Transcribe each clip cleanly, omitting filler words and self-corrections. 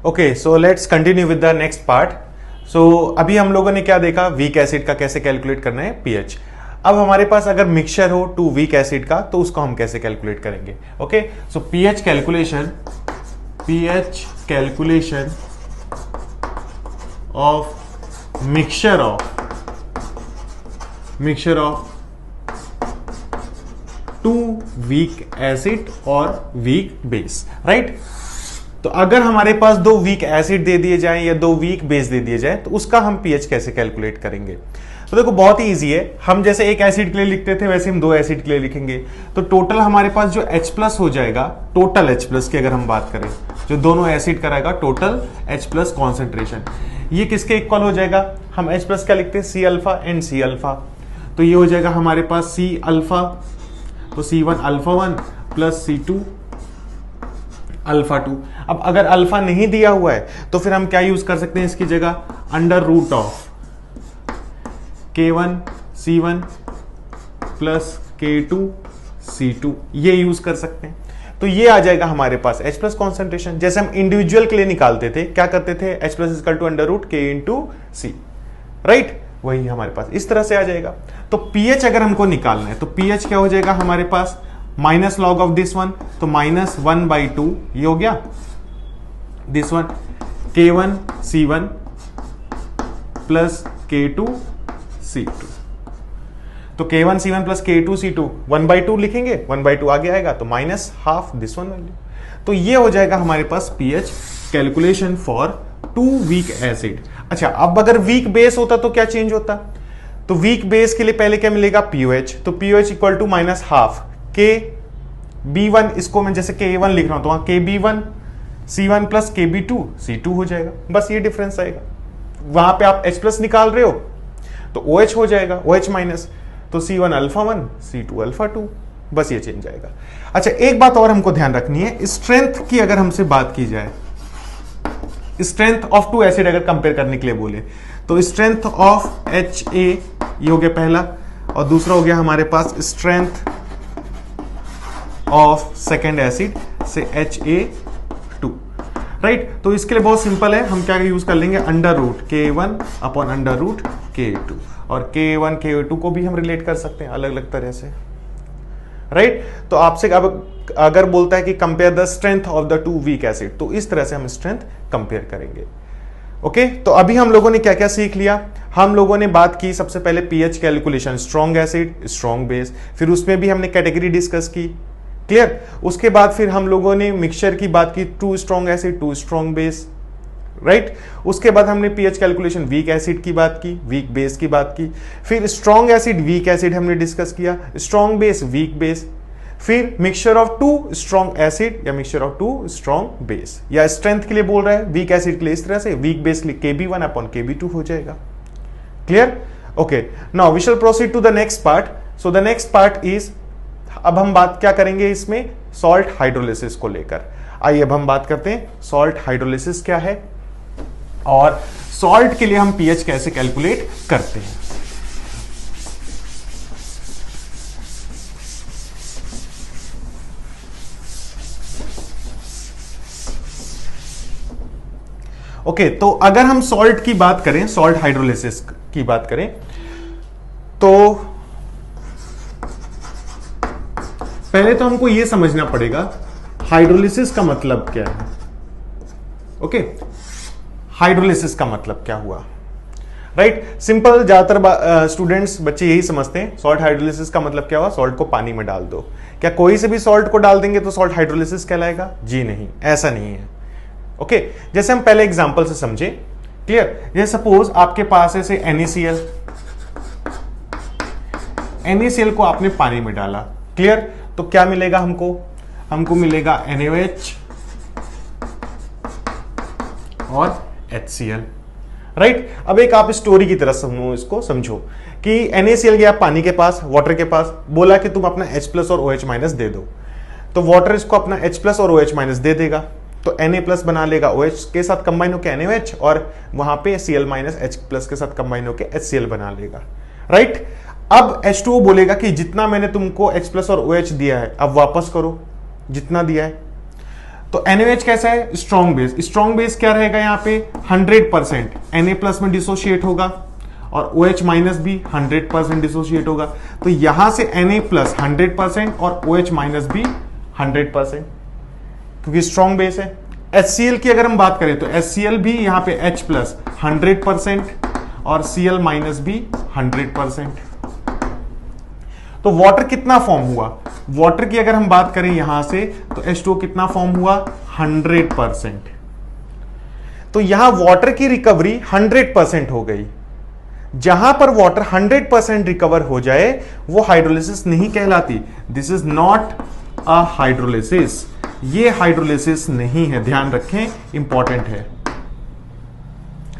Okay, so let's continue with the next part. So अभी हम लोगों ने क्या देखा, वीक एसिड का कैसे कैलकुलेट करना है पीएच। अब हमारे पास अगर मिक्सचर हो टू वीक एसिड का तो उसको हम कैसे कैलकुलेट करेंगे। Okay, so pH calculation of mixture of two weak acid और वीक बेस, राइट। तो अगर हमारे पास दो वीक एसिड दे दिए जाएं या दो वीक बेस दे दिए जाएं तो उसका हम पीएच कैसे कैलकुलेट करेंगे। तो देखो बहुत ही इजी है, हम जैसे एक एसिड के लिए लिखते थे वैसे हम दो एसिड के लिए लिखेंगे। तो टोटल हमारे पास जो H प्लस हो जाएगा, टोटल H प्लस की अगर हम बात करें, जो दोनों एसिड कराएगा टोटल H प्लस कॉन्सेंट्रेशन, ये किसके इक्वल हो जाएगा। हम H प्लस क्या लिखते हैं, C alpha and C alpha. तो ये हो जाएगा हमारे पास सी अल्फा, तो C1 alpha 1 plus C2 alpha 2। अब अगर अल्फा नहीं दिया हुआ है तो फिर हम क्या यूज कर सकते हैं इसकी जगह, under root of K1 C1 plus K2 C2, ये यूज कर सकते हैं। तो ये आ जाएगा हमारे पास H प्लस कॉन्सेंट्रेशन। जैसे हम इंडिविजुअल के लिए निकालते थे, क्या करते थे, H plus equal to under root K into C, right. वही हमारे पास इस तरह से आ जाएगा। तो पीएच अगर हमको निकालना है तो पीएच क्या हो जाएगा हमारे पास, minus log of this one, तो -1/2 ये हो गया this one, K1 C1 plus K2 C2। तो K1 C1 plus K2 C2 1/2 लिखेंगे, 1/2 आगे आएगा तो -12 दिस वन वैल्यू। तो ये हो जाएगा हमारे पास pH calculation for two weak acid. अच्छा, अब अगर वीक बेस होता तो क्या चेंज होता। तो वीक बेस के लिए पहले क्या मिलेगा, पीओएच। तो पीओएच इक्वल टू -12 KB1, इसको मैं जैसे K1 लिख रहा हूं तो वहां KB1 C1 plus KB2 C2 हो जाएगा, बस ये डिफरेंस आएगा। वहां पे आप H प्लस निकाल रहे हो तो OH हो जाएगा, OH माइनस, तो C1 अल्फा 1 C2 अल्फा 2, बस ये चेंज आएगा। अच्छा, एक बात और हमको ध्यान रखनी है, स्ट्रेंथ की अगर हमसे बात की जाए, स्ट्रेंथ ऑफ टू एसिड अगर कंपेयर करने के लिए बोले तो स्ट्रेंथ ऑफ HA ये हो गया पहला, और दूसरा हो गया हमारे पास स्ट्रेंथ ऑफ सेकेंड एसिड से HA2, राइट। तो इसके लिए बहुत सिंपल है, हम क्या यूज कर लेंगे, under root K1 upon under root K2, और K1 K2 को भी हम रिलेट कर सकते हैं अलग अलग तरह से, राइट। तो आपसे अब अगर बोलता है कि compare the strength of the two weak acid, तो इस तरह से हम स्ट्रेंथ कंपेयर करेंगे। ओके, तो अभी हम लोगों ने क्या क्या सीख लिया। हम लोगों ने बात की सबसे पहले pH calculation, strong acid strong base, फिर उसमें भी हमने कैटेगरी डिस्कस की, क्लियर। उसके बाद फिर हम लोगों ने मिक्सचर की बात की, two strong acid two strong base, right. उसके बाद हमने पीएच कैलकुलेशन वीक एसिड की बात की, वीक बेस की बात की, फिर स्ट्रॉन्ग एसिड वीक एसिड हमने डिस्कस किया, स्ट्रॉन्ग बेस वीक बेस, फिर mixture of two strong acid या mixture of two strong base, या स्ट्रेंथ के लिए बोल रहा है वीक एसिड के लिए इस तरह से, वीक बेस के लिए KB1 अपॉन KB2 हो जाएगा, clear. Okay, now we shall proceed to the next part. So the next part is, अब हम बात क्या करेंगे इसमें, सॉल्ट हाइड्रोलिसिस को लेकर। आइए अब हम बात करते हैं सॉल्ट हाइड्रोलिसिस क्या है और सॉल्ट के लिए हम पीएच कैसे कैलकुलेट करते हैं। ओके, तो अगर हम सॉल्ट की बात करें, सॉल्ट हाइड्रोलिसिस की बात करें, तो पहले तो हमको यह समझना पड़ेगा हाइड्रोलिसिस का मतलब क्या है। ओके, हाइड्रोलिसिस का मतलब क्या हुआ, राइट। सिंपल, ज्यादातर स्टूडेंट्स बच्चे यही समझते हैं सॉल्ट हाइड्रोलिसिस का मतलब क्या हुआ, सॉल्ट को पानी में डाल दो। क्या कोई से भी सॉल्ट को डाल देंगे तो सॉल्ट हाइड्रोलिसिस कहलाएगा, जी नहीं, ऐसा नहीं है। ओके, जैसे हम पहले एग्जांपल से समझे, क्लियर। जैसे सपोज आपके पास है NaCl को आपने पानी में डाला, क्लियर। तो क्या मिलेगा हमको मिलेगा NaOH और HCl, राइट। अब एक आप स्टोरी की तरह समझो कि NaCl गया पानी के पास, वाटर के पास, बोला कि तुम अपना H प्लस और OH माइनस दे दो। तो वाटर इसको अपना H प्लस और OH माइनस दे देगा, तो Na प्लस बना लेगा OH के साथ कंबाइन होकर NaOH, और वहां पे Cl माइनस H प्लस के साथ कंबाइन होकर HCl बना लेगा, राइट। अब H2O बोलेगा कि जितना मैंने तुमको H प्लस और OH दिया है अब वापस करो जितना दिया है। तो NaOH कैसा है? Strong base. स्ट्रॉन्ग बेस क्या रहेगा यहाँ पे? 100% Na प्लस में डिसोशिएट होगा और OH माइनस भी 100% डिसोशिएट होगा। तो यहां से Na प्लस 100% और OH माइनस भी 100%, क्योंकि स्ट्रॉन्ग बेस है। HCl की अगर हम बात करें तो HCl भी यहां पे H प्लस 100% और Cl माइनस भी 100%। तो वाटर कितना फॉर्म हुआ? वाटर की अगर हम बात करें यहां से तो H2O कितना फॉर्म हुआ? 100%। तो यहां वाटर की रिकवरी 100% हो गई। जहां पर वाटर 100% रिकवर हो जाए वो हाइड्रोलिसिस नहीं कहलाती। This is not a hydrolysis. ये हाइड्रोलिसिस नहीं है, ध्यान रखें, इंपॉर्टेंट है।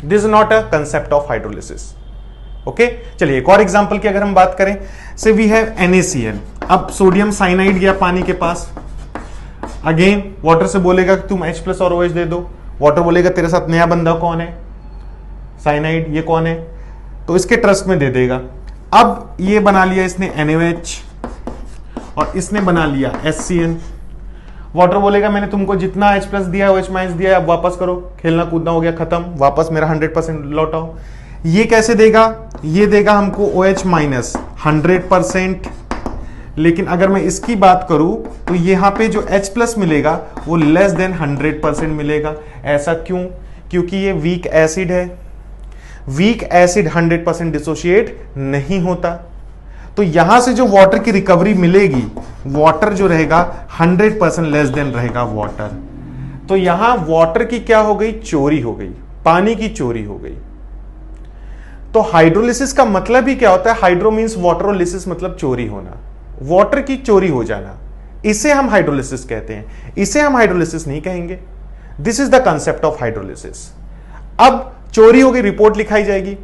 This is not a concept of hydrolysis. Okay, चलिए एक और एग्जांपल की अगर हम बात करें, से वी हैव NaCl। अब सोडियम साइनाइड गया पानी के पास, अगेन वाटर से बोलेगा कि तुम H प्लस और OH दे दो। वाटर बोलेगा तेरे साथ नया बंदा कौन है? साइनाइड। ये कौन है? तो इसके ट्रस्ट में दे देगा। अब ये बना लिया इसने NaOH और इसने बना लिया HCl। वाटर बोलेगा मैंने तुमको जितना H प्लस दिया OH माइनस दिया, अब वापस करो, खेलना कूदना हो गया खत्म, वापस मेरा 100% लौटाओ। ये कैसे देगा? ये देगा हमको OH माइनस 100%। लेकिन अगर मैं इसकी बात करूं तो यहां पे जो H प्लस मिलेगा वो लेस देन 100% मिलेगा। ऐसा क्यों? क्योंकि ये वीक एसिड है। वीक एसिड 100% डिसोशिएट नहीं होता। तो यहां से जो वाटर की रिकवरी मिलेगी, वाटर जो रहेगा 100% लेस देन रहेगा वाटर। तो यहां वाटर की क्या हो गई? चोरी हो गई, पानी की चोरी हो गई। तो हाइड्रोलिसिस का मतलब ही क्या होता है? हाइड्रो मींस वाटर और लिसिस मतलब चोरी होना, वाटर की चोरी हो जाना। इसे हम हाइड्रोलिसिस कहते हैं, इसे हम हाइड्रोलिसिस नहीं कहेंगे। This is the concept of hydrolysis. अब चोरी हो गई, रिपोर्ट लिखाई जाएगी।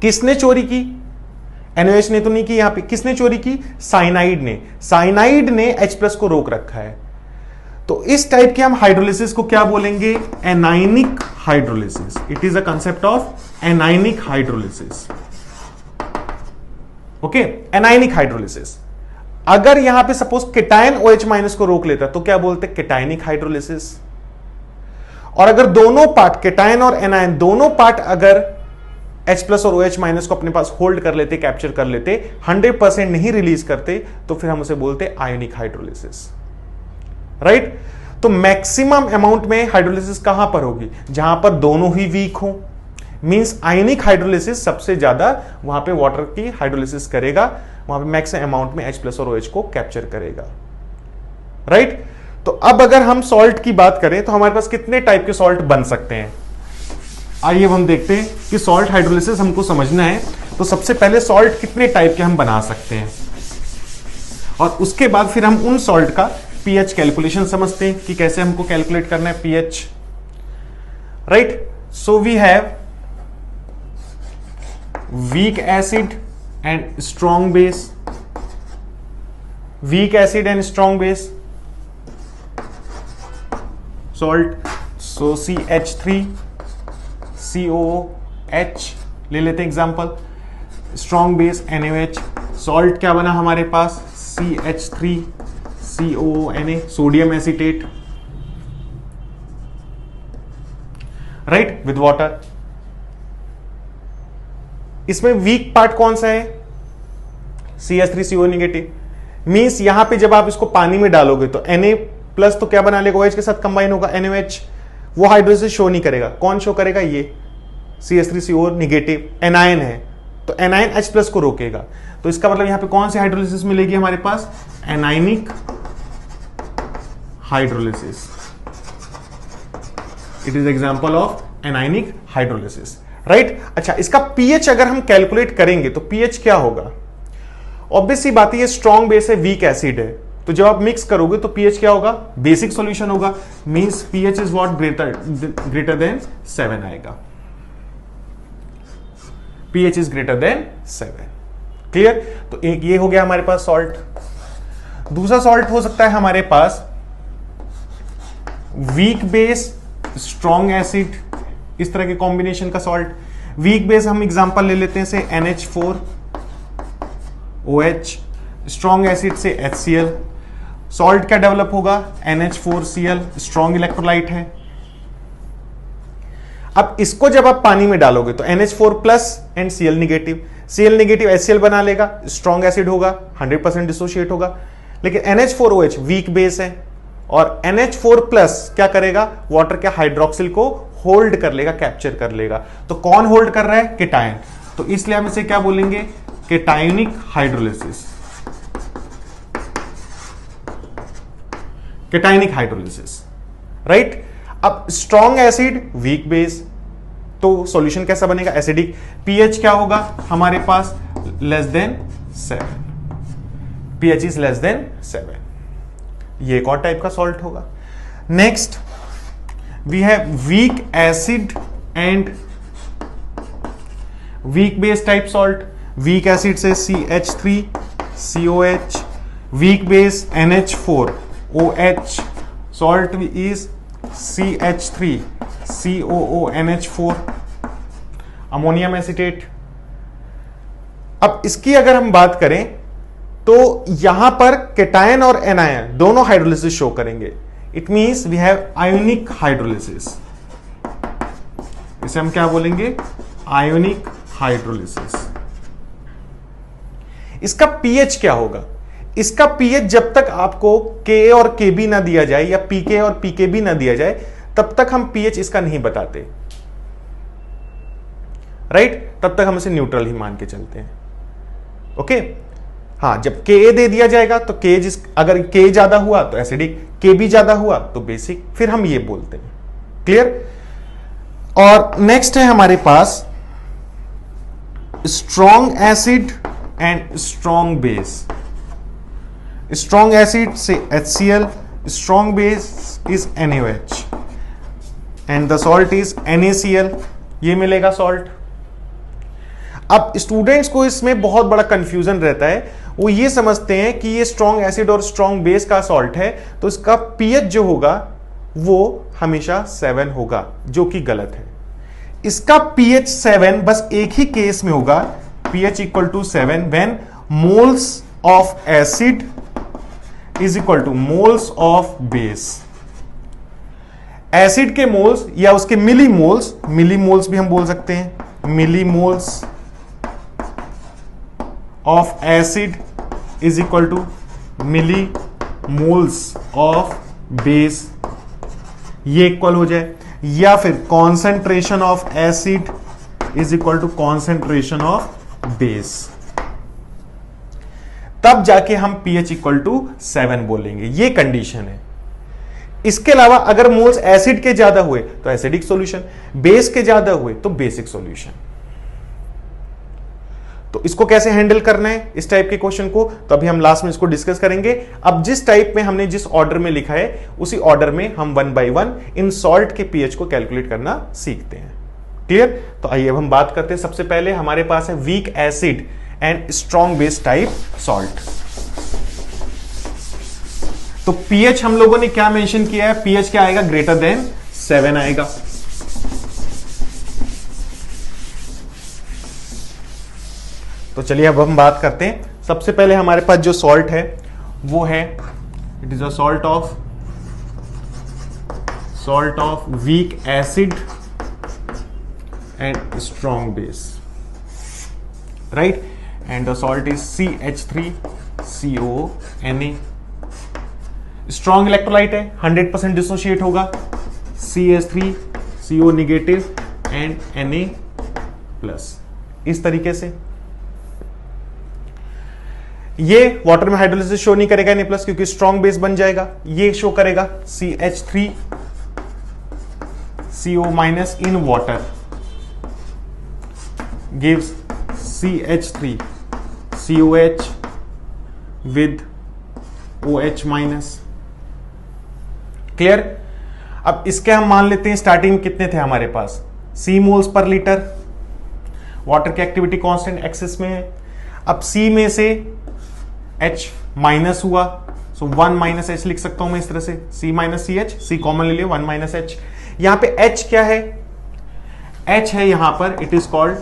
किसने चोरी की? NaOH ने तो नहीं की। यहां पे किसने चोरी की? साइनाइड ने। साइनाइड ने H प्लस को रोक रखा है। तो इस टाइप के हम हाइड्रोलिसिस को क्या बोलेंगे? Anionic hydrolysis. It is a concept of anionic hydrolysis. Okay, anionic hydrolysis. अगर यहां पे सपोज केटायन OH माइनस को रोक लेता तो क्या बोलते? केटायनिक हाइड्रोलिसिस। और अगर दोनों पार्ट, केटायन और एनायन दोनों पार्ट अगर H प्लस और OH माइनस को अपने पास होल्ड कर लेते, कैप्चर कर लेते, 100% नहीं रिलीज करते, तो फिर हम उसे बोलते आयोनिक हाइड्रोलिसिस। राइट? तो मैक्सिमम अमाउंट में हाइड्रोलिसिस कहां पर होगी? जहां पर दोनों ही वीक हो। मींस आयोनिक हाइड्रोलिसिस सबसे ज्यादा वहां पे वाटर की हाइड्रोलिसिस करेगा, वहां पे मैक्सिमम अमाउंट में H प्लस और OH को कैप्चर करेगा। राइट? तो अब अगर हम सॉल्ट की बात करें तो हमारे पास कितने टाइप के सॉल्ट बन सकते हैं? आइए हम देखते हैं कि सॉल्ट हाइड्रोलिसिस हमको समझना है तो सबसे पहले सॉल्ट कितने टाइप के हम बना सकते हैं, और उसके बाद फिर हम उन सॉल्ट का पीएच कैलकुलेशन समझते हैं कि कैसे हमको कैलकुलेट करना है pH. Right? So we have weak acid and strong base. Weak acid and strong base salt. So CH3 COOH ले लेते हैं example. Strong base NaOH। Salt क्या बना हमारे पास? CH3 COONA, sodium acetate. Right? With water. इसमें weak part कौन सा है? CH3CO negative. मींस यहां पे जब आप इसको पानी में डालोगे तो Na प्लस तो क्या बना लेगा? OH के साथ कंबाइन होगा NaOH। वो हाइड्रोलिसिस शो नहीं करेगा। कौन शो करेगा? ये CH3CO नेगेटिव एनायन है, तो एनायन H प्लस को रोकेगा। तो इसका मतलब यहां पे कौन सी हाइड्रोलिसिस मिलेगी हमारे पास? Anionic hydrolysis. It is example of anionic hydrolysis. Right? अच्छा, इसका पीएच अगर हम कैलकुलेट करेंगे तो पीएच क्या होगा? ऑब्वियस सी बात है, ये स्ट्रॉन्ग बेस है, वीक एसिड है, तो जब आप मिक्स करोगे तो पीएच क्या होगा? बेसिक सॉल्यूशन होगा। Means pH is what? Greater than 7 आएगा। PH is greater than 7। Clear? तो एक ये हो गया हमारे पास सॉल्ट। दूसरा सॉल्ट हो सकता है हमारे पास वीक बेस स्ट्रॉन्ग एसिड, इस तरह के कॉम्बिनेशन का सॉल्ट। वीक बेस हम एग्जांपल ले लेते हैं से NH4OH, स्ट्रॉन्ग एसिड से HCl। सॉल्ट क्या डेवलप होगा, NH4Cl, स्ट्रॉन्ग इलेक्ट्रोलाइट है। अब इसको जब आप पानी में डालोगे तो NH4 plus and Cl negative, Cl negative HCl बना लेगा, स्ट्रॉन्ग एसिड होगा, 100% डिसोशिएट होगा। लेकिन NH4OH वीक बेस है और NH4 प्लस क्या करेगा, वाटर के हाइड्रोक्सिल को होल्ड कर लेगा, कैप्चर कर लेगा। तो कौन होल्ड कर रहा है, केटायन। तो इसलिए हम इसे क्या बोलेंगे, cationic hydrolysis, cationic hydrolysis, right. अब स्ट्रॉन्ग एसिड वीक बेस, तो सॉल्यूशन कैसा बनेगा, एसिडिक। पीएच क्या होगा हमारे पास, less than 7, pH is less than 7। ये एक और टाइप का सॉल्ट होगा। Next we have weak acid and weak base type salt. Weak acid से CH3COH, weak base NH4OH, salt is CH3COONH4, ammonium acetate. अब इसकी अगर हम बात करें तो यहां पर केटायन और एनायन दोनों हाइड्रोलिसिस शो करेंगे। It means we have ionic hydrolysis, इसे हम क्या बोलेंगे, आयोनिक हाइड्रोलिसिस। इसका पीएच क्या होगा, इसका पीएच जब तक आपको के और के बी ना दिया जाए या पीके और पीके बी ना दिया जाए तब तक हम पीएच इसका नहीं बताते, राइट। तब तक हम इसे न्यूट्रल ही मान के चलते हैं, ओके। हाँ, जब के दे दिया जाएगा तो के अगर के ज्यादा हुआ तो एसिडिक, के बी ज्यादा हुआ तो बेसिक, फिर हम ये बोलते हैं, क्लियर। और नेक्स्ट है हमारे पास strong acid and strong base. Strong acid से HCl, strong base is NaOH and the salt is NaCl, ये मिलेगा सॉल्ट। अब स्टूडेंट्स को इसमें बहुत बड़ा कंफ्यूजन रहता है, वो ये समझते हैं कि ये स्ट्रॉन्ग एसिड और स्ट्रॉन्ग बेस का सॉल्ट है तो इसका पीएच जो होगा वो हमेशा 7 होगा, जो कि गलत है। इसका पीएच 7 बस एक ही केस में होगा, pH equal to 7 when moles of acid is equal to moles of base. Acid के मोल्स या उसके मिलीमोल्स, मिलीमोल्स भी हम बोल सकते हैं, millimoles of acid is equal to millimoles of base, ये इक्वल हो जाए। या फिर concentration of acid is equal to concentration of base, तब जाके हम pH इक्वल टू 7 बोलेंगे, ये कंडीशन है। इसके अलावा अगर मोल्स एसिड के ज्यादा हुए तो एसिडिक सॉल्यूशन, बेस के ज्यादा हुए तो बेसिक सॉल्यूशन। तो इसको कैसे हैंडल करना है इस टाइप के क्वेश्चन को, तो अभी हम लास्ट में इसको डिस्कस करेंगे। अब जिस टाइप में हमने जिस ऑर्डर में लिखा है उसी ऑर्डर में हम 1 by 1 इन सॉल्ट के पीएच को कैलकुलेट करना सीखते हैं, क्लियर। तो आइए अब हम बात करते हैं। सबसे पहले हमारे पास है week acid and strong base type salt. तो पीएच हम लोगों ने क्या मेंशन किया है, पीएच क्या आएगा, ग्रेटर देन 7 आएगा। तो चलिए अब हम बात करते हैं। सबसे पहले हमारे पास जो सॉल्ट है वो है, it is a salt of weak acid and strong base, right. And the salt is CH3CONA। Strong electrolyte है, 100% डिसोशिएट होगा, CH3CO negative and Na plus. इस तरीके से ये वाटर में हाइड्रोलिसिस शो नहीं करेगा Na प्लस, क्योंकि स्ट्रॉन्ग बेस बन जाएगा। ये शो करेगा CH3CO minus in water gives CH3COH with OH minus, clear. अब इसके हम मान लेते हैं स्टार्टिंग में कितने थे हमारे पास, C moles per litre, water की एक्टिविटी कांस्टेंट एक्सेस में है। अब C में से H माइनस हुआ, सो 1 माइनस H लिख सकता हूं मैं इस तरह से, C minus CH, C common ले लिया, 1 माइनस H। यहां पे H क्या है, H है यहां पर, it is called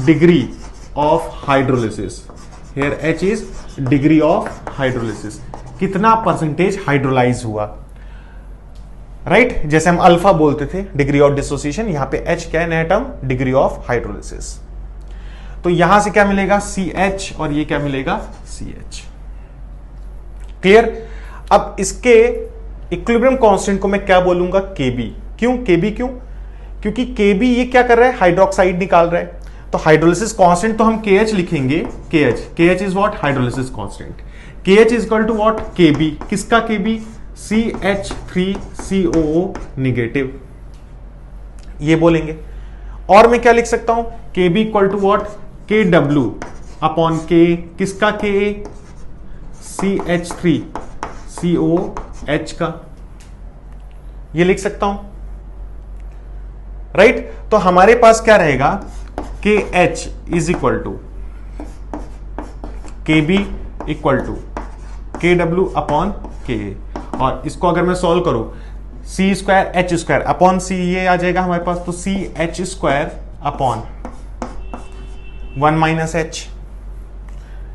degree of hydrolysis. Here H is degree of hydrolysis. कितना परसेंटेज हाइड्रोलाइज हुआ, राइट जैसे हम अल्फा बोलते थे डिग्री ऑफ डिसोसिएशन, यहां पे H क्या है नया टर्म, डिग्री ऑफ हाइड्रोलिसिस। तो यहां से क्या मिलेगा CH और ये क्या मिलेगा CH। क्लियर। अब इसके इक्विलिब्रियम कांस्टेंट को मैं क्या बोलूंगा KB। क्यों KB क्यों, क्योंकि KB ये क्या कर रहा है, हाइड्रोक्साइड निकाल रहा है। तो हाइड्रोलिसिस कांस्टेंट तो हम KH लिखेंगे, KH is what, hydrolysis constant. KH is equal to what, KB, किसका KB, CH3COO नेगेटिव, ये बोलेंगे। और मैं क्या लिख सकता हूं, KB equal to what, KW upon K, किसका Ka, CH3COH का, ये लिख सकता हूं, राइट। तो हमारे पास क्या रहेगा, KH is equal to KB equal to KW upon Ka, और इसको अगर मैं सॉल्व करूं C square H square upon C, ये आ जाएगा हमारे पास, तो CH square upon 1 minus H।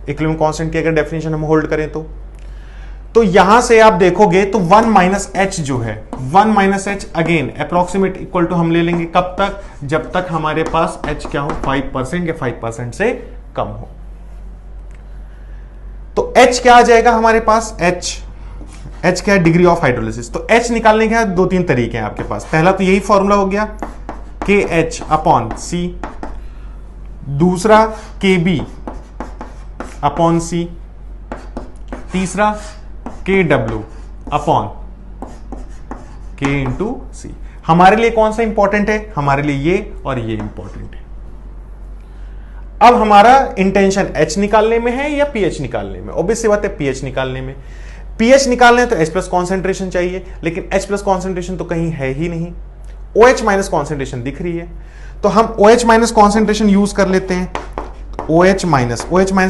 Equilibrium constant की अगर डेफिनेशन हम होल्ड करें तो यहां से आप देखोगे तो 1 माइनस H जो है, 1 minus H again approximate equal to हम ले लेंगे कब तक, जब तक हमारे पास H क्या हो, 5% या 5% से कम हो। तो H क्या आ जाएगा हमारे पास, H क्या है, डिग्री ऑफ हाइड्रोलिसिस। तो H निकालने के दो तीन तरीके हैं आपके पास। पहला तो यही फॉर्मूला हो गया KH अपॉन C, दूसरा KB अपॉन C, तीसरा KW upon K into C। हमारे लिए कौन सा इंपॉर्टेंट है, हमारे लिए ये और ये इंपॉर्टेंट है। अब हमारा इंटेंशन H निकालने में है या pH निकालने में, ऑब्वियस सी बात है pH निकालने में। pH निकालने तो H प्लस कॉन्सेंट्रेशन चाहिए, लेकिन H प्लस कॉन्सेंट्रेशन तो कहीं है ही नहीं, OH माइनस कॉन्सेंट्रेशन दिख रही है, तो हम OH माइनस कॉन्सेंट्रेशन यूज कर लेते हैं। OH माइनस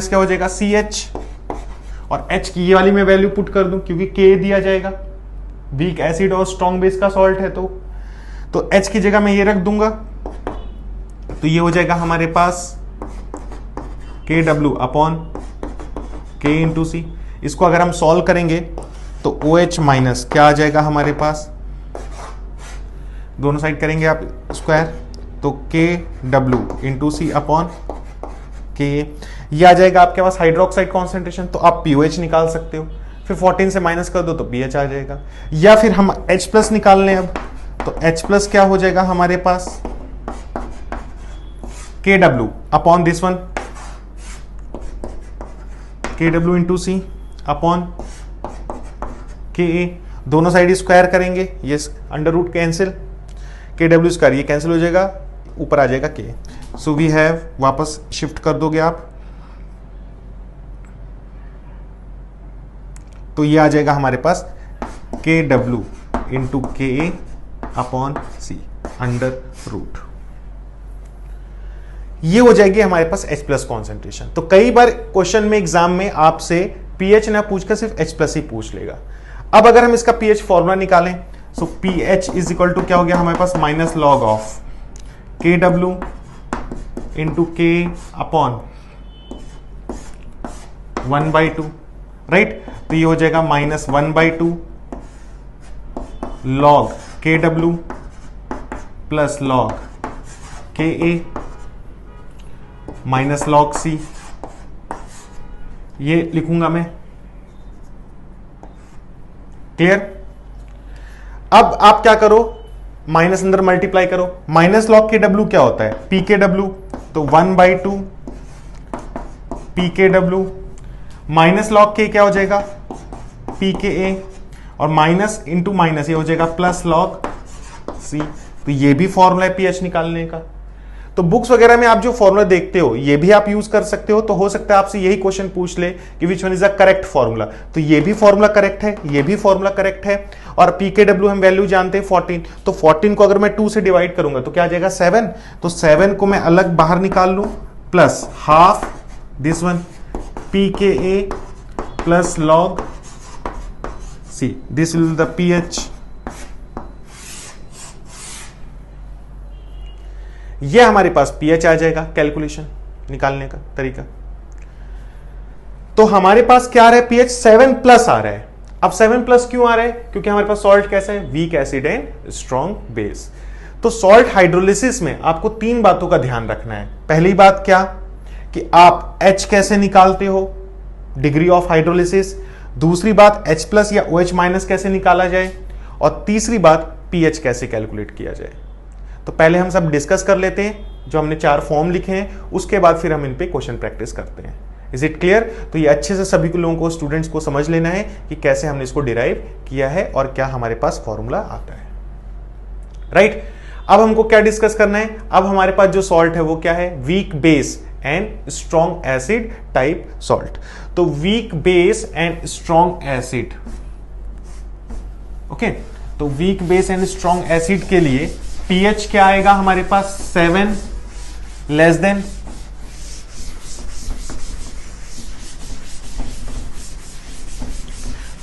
क्या हो जाएगा, CH, और H की ये वाली मैं वैल्यू पुट कर दूं क्योंकि K दिया जाएगा, वीक एसिड और स्ट्रॉन्ग बेस का सॉल्ट है, तो H की जगह मैं ये रख दूंगा, तो ये हो जाएगा हमारे पास KW upon K into C। इसको अगर हम सॉल्व करेंगे तो OH माइनस क्या आ जाएगा हमारे पास, दोनों साइड करेंगे आप स्क्वायर, तो KW into C upon K, ये आ जाएगा आपके पास हाइड्रोक्साइड कॉन्सेंट्रेशन। तो आप POH निकाल सकते हो, फिर 14 से माइनस कर दो तो BH आ जाएगा, या फिर हम H प्लस निकाल लें अब, तो H प्लस क्या हो जाएगा हमारे पास, KW upon this one, KW into C upon KA, दोनों साइड स्क्वायर करेंगे, ये under root cancel, KW square ये कैंसिल हो जाएगा, ऊपर आ जाएगा K। सो वी हैव, वापस शिफ्ट कर दोगे आप, तो ये आ जाएगा हमारे पास KW into KA upon C under root, ये हो जाएगी हमारे पास H प्लस कॉन्सेंट्रेशन। तो कई बार क्वेश्चन में एग्जाम में आपसे pH ना पूछकर सिर्फ H प्लस ही पूछ लेगा। अब अगर हम इसका pH फॉर्मूला निकालें, so pH is equal to क्या हो गया हमारे पास, minus log of KW into K upon 1/2, right. तो ये हो जाएगा minus 1/2 log KW plus log KA minus log C, ये लिखूंगा मैं, क्लियर। अब आप क्या करो, माइनस अंदर मल्टीप्लाई करो, माइनस लॉग KW क्या होता है, PKW, तो 1/2 PKW माइनस लॉग K क्या हो जाएगा, PKA, और माइनस इंटू माइनस ये हो जाएगा प्लस लॉग C। तो ये भी फॉर्मूला है pH निकालने का। तो बुक्स वगैरह में आप जो फॉर्मूला देखते हो ये भी आप यूज कर सकते हो। तो हो सकता है आपसे यही क्वेश्चन पूछ ले कि which one is the correct formula, तो ये भी फॉर्मूला करेक्ट है, ये भी फॉर्मूला करेक्ट है। और PKW हम वैल्यू जानते हैं 14, तो 14 को अगर मैं 2 से डिवाइड करूंगा तो क्या आ जाएगा 7, तो 7 को मैं अलग बाहर निकाल लूं, plus half this one PKA plus log C, this will the pH। ये हमारे पास pH आ जाएगा, कैलकुलेशन निकालने का तरीका। तो हमारे पास क्या आ रहा है, पीएच 7 प्लस आ रहा है। अब 7 प्लस क्यों आ रहा है, क्योंकि हमारे पास सॉल्ट कैसा है, week acid and strong base. तो सॉल्ट हाइड्रोलिसिस में आपको 3 बातों का ध्यान रखना है। पहली बात क्या, कि आप H कैसे निकालते हो, डिग्री ऑफ हाइड्रोलिसिस। दूसरी बात H प्लस या OH माइनस कैसे निकाला जाए, और तीसरी बात पीएच कैसे कैलकुलेट किया जाए। तो पहले हम सब डिस्कस कर लेते हैं, जो हमने 4 फॉर्म लिखे हैं, उसके बाद फिर हम इन पे क्वेश्चन प्रैक्टिस करते हैं। Is it clear? तो ये अच्छे से सभी लोगों को, स्टूडेंट्स को समझ लेना है कि कैसे हमने इसको डिराइव किया है और क्या हमारे पास फॉर्मूला आता है। राइट? अब हमको क्या डिस्कस करना है, अब हमारे पास जो सॉल्ट है वो क्या है, weak base and strong acid type salt. तो weak base and strong acid, okay, तो weak base and strong acid के लिए पीएच क्या आएगा हमारे पास, 7 लेस देन,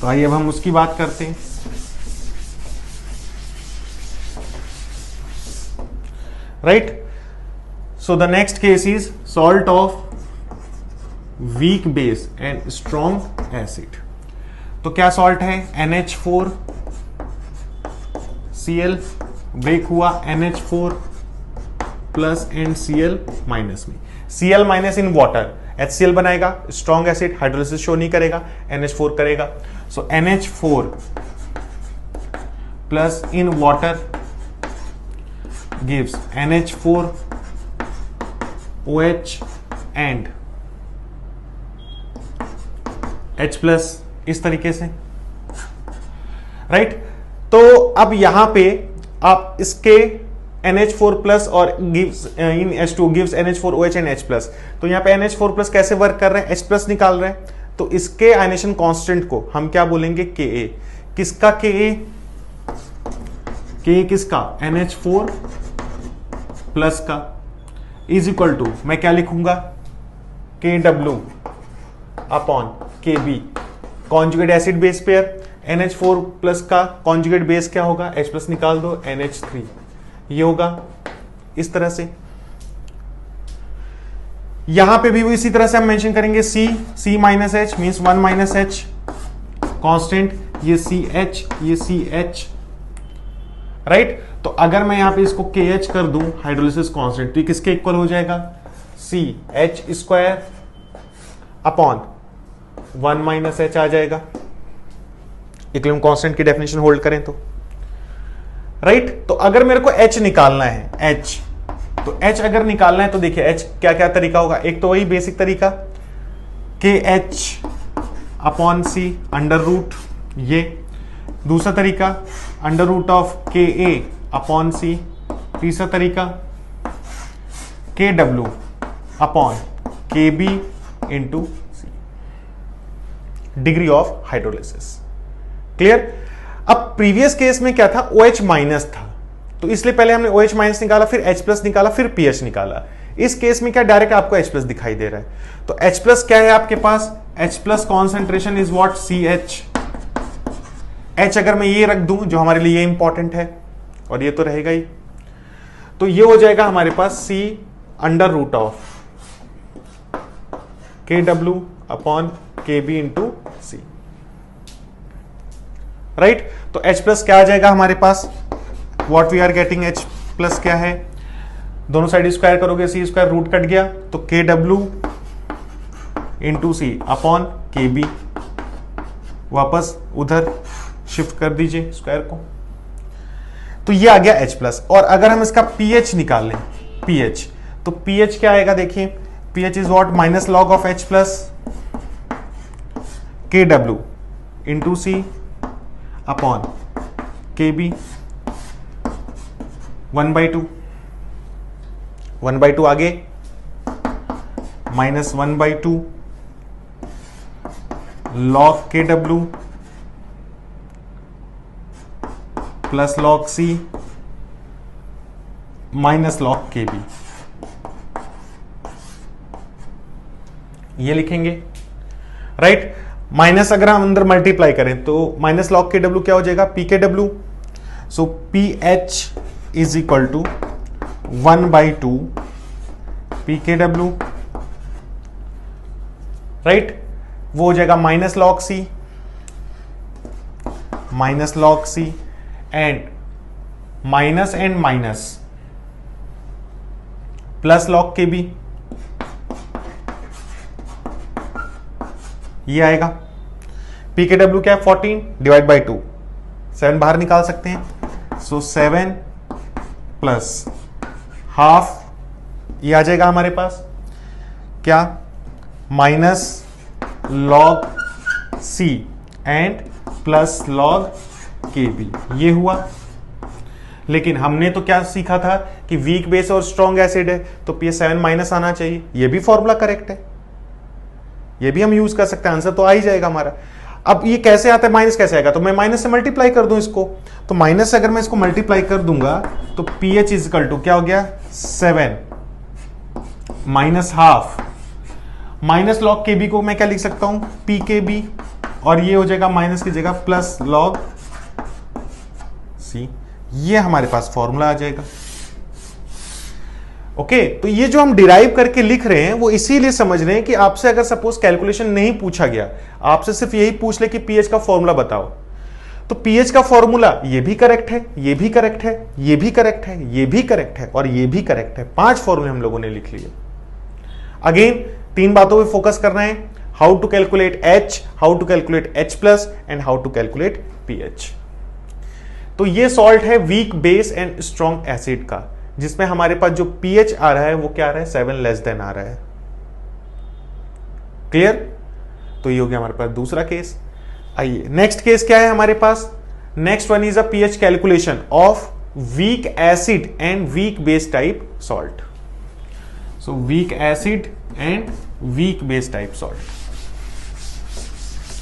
तो आइए अब हम उसकी बात करते हैं। Right? So the next case is salt of week base and strong acid. तो क्या सॉल्ट है, NH4 Cl ब्रेक हुआ NH4 plus and Cl minus में, Cl minus in water HCl बनाएगा, स्ट्रॉन्ग एसिड हाइड्रोलिसिस शो नहीं करेगा, NH4 करेगा। सो NH4 plus in water gives NH4 OH and H plus, इस तरीके से। राइट? तो अब यहां पे आप इसके NH4 प्लस और gives in H2 gives NH4 OH and H plus. तो यहां पे NH4 प्लस कैसे वर्क कर रहे हैं, H प्लस निकाल रहे हैं, तो इसके आयनेशन कांस्टेंट को हम क्या बोलेंगे, Ka। किसका Ka? Ka किसका, NH4 प्लस का, इज इक्वल टू, मैं क्या लिखूंगा, Kw upon Kb, conjugate acid base pair. NH4 plus का कॉन्जुगेट बेस क्या होगा, H प्लस निकाल दो, NH3, ये होगा इस तरह से। यहां पे भी वो इसी तरह से हम मेंशन करेंगे, C minus H means 1 minus H constant, ये CH ये CH। राइट? तो अगर मैं यहां पे इसको KH कर दूं हाइड्रोलिसिस कांस्टेंट, तो ये किसके इक्वल हो जाएगा, CH square upon 1 minus H आ जाएगा, इक्विलिब्रियम कांस्टेंट की डेफिनेशन होल्ड करें तो। राइट? तो अगर मेरे को H निकालना है, H, तो H अगर निकालना है तो देखिए H क्या क्या तरीका होगा, एक तो वही बेसिक तरीका KH upon C under root, ये दूसरा तरीका under root of KA upon C, तीसरा तरीका KW upon KB into C, degree of hydrolysis. Clear? अब प्रीवियस केस में क्या था, OH माइनस था, तो इसलिए पहले हमने OH माइनस निकाला, फिर H प्लस निकाला, फिर पीएच निकाला। इस केस में क्या डायरेक्ट आपको H प्लस दिखाई दे रहा है, तो H प्लस क्या है आपके पास, H plus concentration is what, CH। H अगर मैं ये रख दूं, जो हमारे लिए ये इंपॉर्टेंट है, और ये तो रहेगा ही, तो ये हो जाएगा हमारे पास C under root of KW upon KB into C। Right? तो H प्लस क्या आ जाएगा हमारे पास, what we are getting, H plus क्या है, दोनों साइड स्क्वायर करोगे, C स्क्वायर रूट कट गया, तो KW into C upon KB, वापस उधर शिफ्ट कर दीजिए स्क्वायर को, तो ये आ गया H प्लस। और अगर हम इसका pH निकाल लें, pH, तो pH क्या आएगा, देखिए pH is what, minus log of H plus KW into C upon KB 1/2, 1/2 आगे minus 1/2 log KW plus log C minus log KB, ये लिखेंगे। राइट? माइनस अगर हम अंदर मल्टीप्लाई करें तो माइनस लॉग KW क्या हो जाएगा, PKW। So PH is equal to 1/2 PKW। Right? वो हो जाएगा minus log C and minus plus log K B, ये आएगा। पी के डब्ल्यू क्या है 14 डिवाइड बाई 2, 7 बाहर निकाल सकते हैं, सो 7 प्लस हाफ, ये आ जाएगा हमारे पास क्या, minus log C and plus log K B, ये हुआ। लेकिन हमने तो क्या सीखा था कि वीक बेस और स्ट्रॉन्ग एसिड है तो पी 7 माइनस आना चाहिए, ये भी फॉर्मूला करेक्ट है, ये भी हम यूज कर सकते हैं, आंसर तो आ ही जाएगा हमारा। अब ये कैसे आता है, माइनस कैसे आएगा, तो मैं माइनस से मल्टीप्लाई कर दूं इसको, तो माइनस से अगर मैं इसको मल्टीप्लाई कर दूंगा तो पी एच इजिकल टू क्या हो गया 7 minus half, minus log K B को मैं क्या लिख सकता हूं पी के बी, और ये हो जाएगा माइनस की जगह प्लस लॉग सी, ये हमारे पास फॉर्मूला आ जाएगा। ओके, तो ये जो हम डिराइव करके लिख रहे हैं वो इसीलिए समझ रहे हैं कि आपसे अगर सपोज कैलकुलेशन नहीं पूछा गया, आपसे सिर्फ यही पूछ ले कि पीएच का फॉर्मूला बताओ, तो पीएच का फॉर्मूला ये भी करेक्ट है, ये भी करेक्ट है, ये भी करेक्ट है, ये भी करेक्ट है और ये भी करेक्ट है, 5 फॉर्मूले हम लोगों ने लिख लिए। अगेन 3 बातों पे फोकस कर रहे हैं, how to calculate H, how to calculate H+ and how to calculate pH। तो ये सॉल्ट है weak base and strong acid का, जिसमें हमारे पास जो pH आ रहा है वो क्या आ रहा है 7 लेस देन आ रहा है। क्लियर? तो ये हो गया हमारे पास दूसरा केस। आइए नेक्स्ट केस क्या है हमारे पास, next one is a pH calculation of weak acid and weak base type salt. So weak acid and weak base type salt.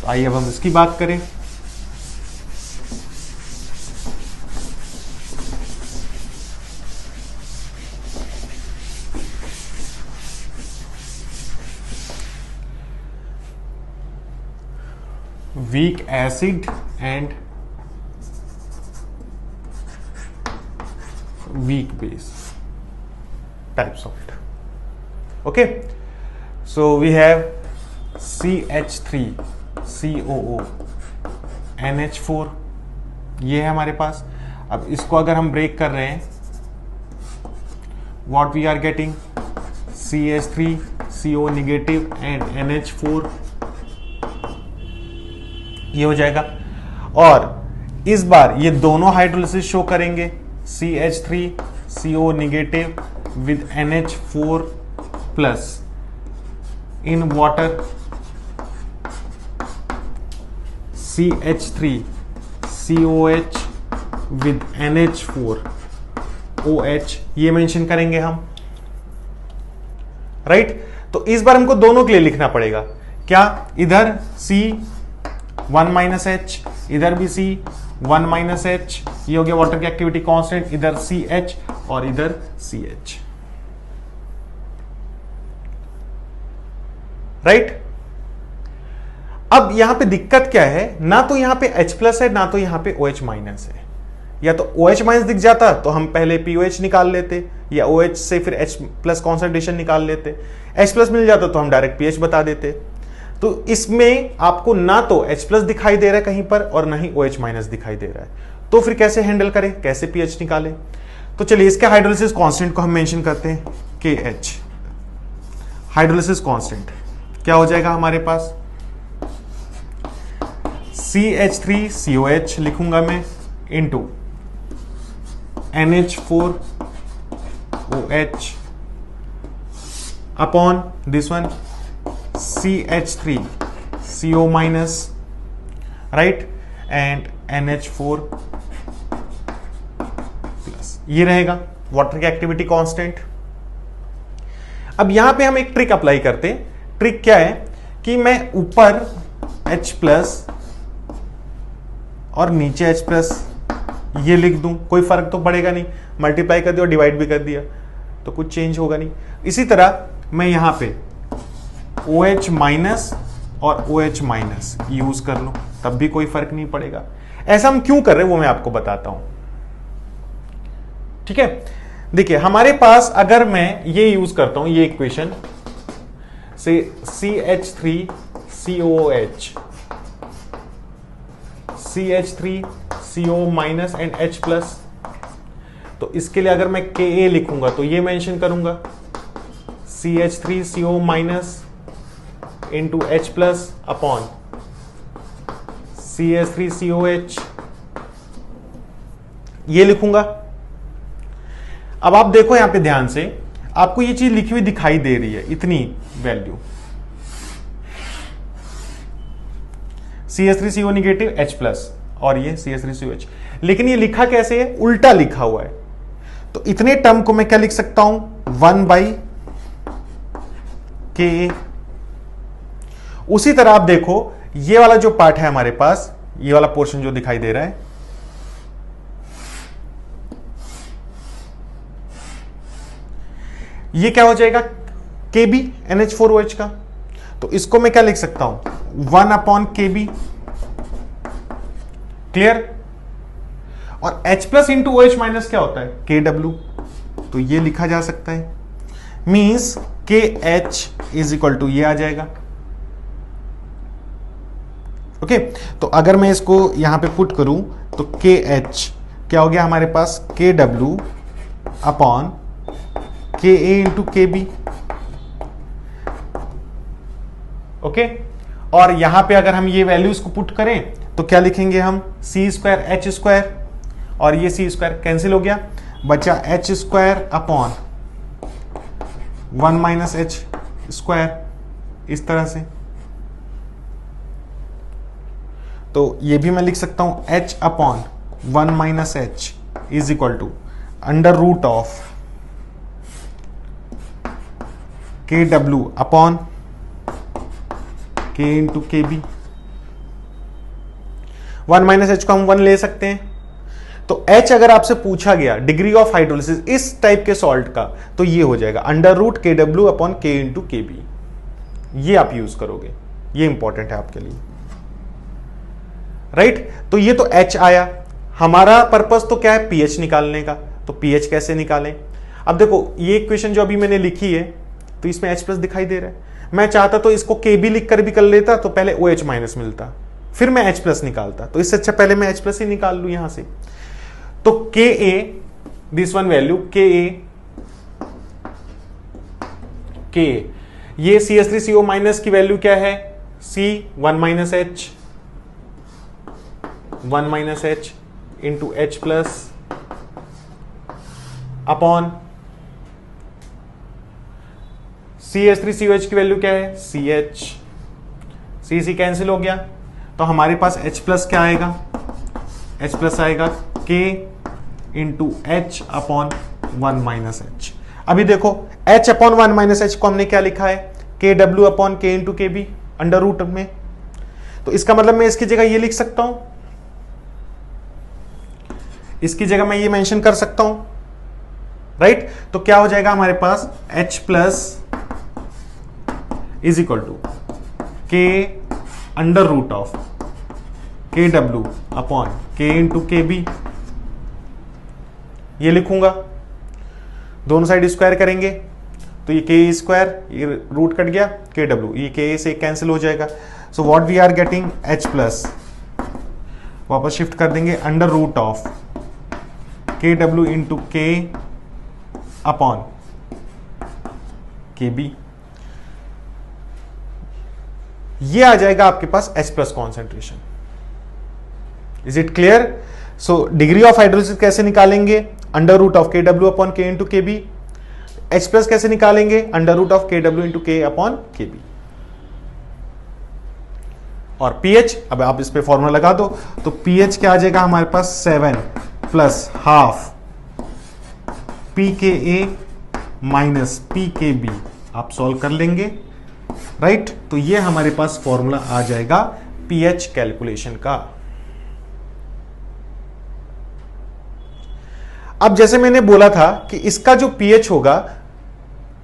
आइए अब हम इसकी बात करें। Weak acid and weak base type salt. Okay, so we have CH3COO NH4, ये है हमारे पास। अब इसको अगर हम ब्रेक कर रहे हैं, what we are getting CH3CO negative and NH4, ये हो जाएगा। और इस बार ये दोनों हाइड्रोलिसिस शो करेंगे, CH3CO negative with NH4 plus in water, CH3COH with NH4OH, ये मेंशन करेंगे हम, राइट। तो इस बार हमको दोनों के लिए लिखना पड़ेगा क्या, इधर C1-H, इधर भी C1-H, ये हो गया वाटर की एक्टिविटी कांस्टेंट, इधर CH और इधर CH, राइट। अब यहां पे दिक्कत क्या है, ना तो यहां पे H+ है ना तो यहां पे OH- है। या तो OH- दिख जाता तो हम पहले POH निकाल लेते, या OH से फिर H+ कॉन्सेंट्रेशन निकाल लेते, H+ मिल जाता तो हम डायरेक्ट pH बता देते। तो इसमें आपको ना तो H+ दिखाई दे रहा है कहीं पर और ना ही OH- दिखाई दे रहा है, तो फिर कैसे हैंडल करें, कैसे pH निकालें। तो चलिए इसके हाइड्रोलिसिस कांस्टेंट को हम मेंशन करते हैं, KH। हाइड्रोलिसिस कांस्टेंट क्या हो जाएगा हमारे पास, CH3COH लिखूंगा मैं into NH4OH upon this one CH3CO- right and NH4 plus, ये रहेगा वाटर की एक्टिविटी कांस्टेंट। अब यहां पे हम एक ट्रिक अप्लाई करते हैं। ट्रिक क्या है कि मैं ऊपर H+ और नीचे H+ ये लिख दूं, कोई फर्क तो पड़ेगा नहीं, मल्टीप्लाई कर दिया और डिवाइड भी कर दिया तो कुछ चेंज होगा नहीं। इसी तरह मैं यहां पे OH- और OH- यूज कर लूं तब भी कोई फर्क नहीं पड़ेगा। ऐसा हम क्यों कर रहे हैं वो मैं आपको बताता हूं, ठीक है। देखिए हमारे पास अगर मैं ये यूज करता हूं, ये इक्वेशन से CH3 COOH, CH3 CO minus and H plus. तो इसके लिए अगर मैं Ka लिखूंगा तो ये मेंशन करूंगा CH3 CO minus into H plus upon CH3 COH, ये लिखूंगा। अब आप देखो यहां पे ध्यान से, आपको ये चीज लिखी हुई दिखाई दे रही है, इतनी value CH3CO negative H plus और ये CH3COH, लेकिन ये लिखा कैसे है? उल्टा लिखा हुआ है। तो इतने टर्म को मैं क्या लिख सकता हूं? 1/Ka। उसी तरह आप देखो ये वाला जो पार्ट है हमारे पास, ये वाला पोर्शन जो दिखाई दे रहा है, ये क्या हो जाएगा? Kb NH4OH का। तो इसको मैं क्या लिख सकता हूं? 1/Kb। क्लियर? और H plus into OH minus क्या होता है? Kw। तो ये लिखा जा सकता है, means KH is equal to ये आ जाएगा। ओके, तो अगर मैं इसको यहां पे पुट करूं तो KH क्या हो गया हमारे पास? Kw upon Ka into Kb। Okay, और यहां पे अगर हम ये वैल्यूज को पुट करें तो क्या लिखेंगे हम? C स्क्वायर H स्क्वायर, और ये C स्क्वायर कैंसिल हो गया, बचा H square upon 1 minus H square, इस तरह से। तो ये भी मैं लिख सकता हूं H अपॉन 1 minus H is equal to under root of Kw upon K into Kb। 1 minus H को हम 1 ले सकते हैं। तो H अगर आपसे पूछा गया डिग्री ऑफ हाइड्रोलिसिस इस टाइप के सॉल्ट का, तो ये हो जाएगा under root Kw upon K into Kb। ये आप यूज करोगे, ये इंपॉर्टेंट है आपके लिए, राइट? तो ये तो H आया। हमारा पर्पस तो क्या है? pH निकालने का। तो pH कैसे निकालें? अब देखो ये इक्वेशन जो अभी मैंने लिखी है, तो इसमें H प्लस दिखाई दे रहा है। मैं चाहता तो इसको Kb लिख कर भी कर लेता, तो पहले OH माइनस मिलता, फिर मैं H प्लस निकालता। तो इससे अच्छा पहले मैं H प्लस ही निकाल लूं यहां से। तो Ka, this one value Ka, ये CH3CO माइनस की वैल्यू क्या है? C 1 minus H, 1 minus H into H plus upon CH3COH की वैल्यू क्या है? CH, C कैंसिल हो गया, तो हमारे पास H प्लस क्या आएगा? H प्लस आएगा K इंटू H अपॉन 1 माइनस H। अभी देखो H अपॉन 1 माइनस H को हमने क्या लिखा है? KW upon K into Kb under root में। तो इसका मतलब मैं इसकी जगह ये लिख सकता हूं, इसकी जगह मैं ये मेंशन कर सकता हूं, राइट? तो क्या हो जाएगा हमारे पास? H plus is equal to K under root of KW upon K into Kb। ये लिखूंगा, दोनों साइड स्क्वायर करेंगे तो ये K स्क्वायर, ये रूट कट गया, KW, ये K से कैंसिल हो जाएगा। So what we are getting? H plus, वापस शिफ्ट कर देंगे, under root of KW into K upon Kb। ये आ जाएगा आपके पास H plus concentration. Is it clear? So degree of hydrolysis कैसे निकालेंगे? Under root of KW upon K into Kb। H plus कैसे निकालेंगे? Under root of KW into K upon Kb। और pH, अब आप इस पे फॉर्मूला लगा दो, तो pH क्या आ जाएगा हमारे पास? 7 plus half pKa minus pKb। आप सॉल्व कर लेंगे, राइट? तो ये हमारे पास फॉर्मूला आ जाएगा pH कैलकुलेशन का। अब जैसे मैंने बोला था कि इसका जो pH होगा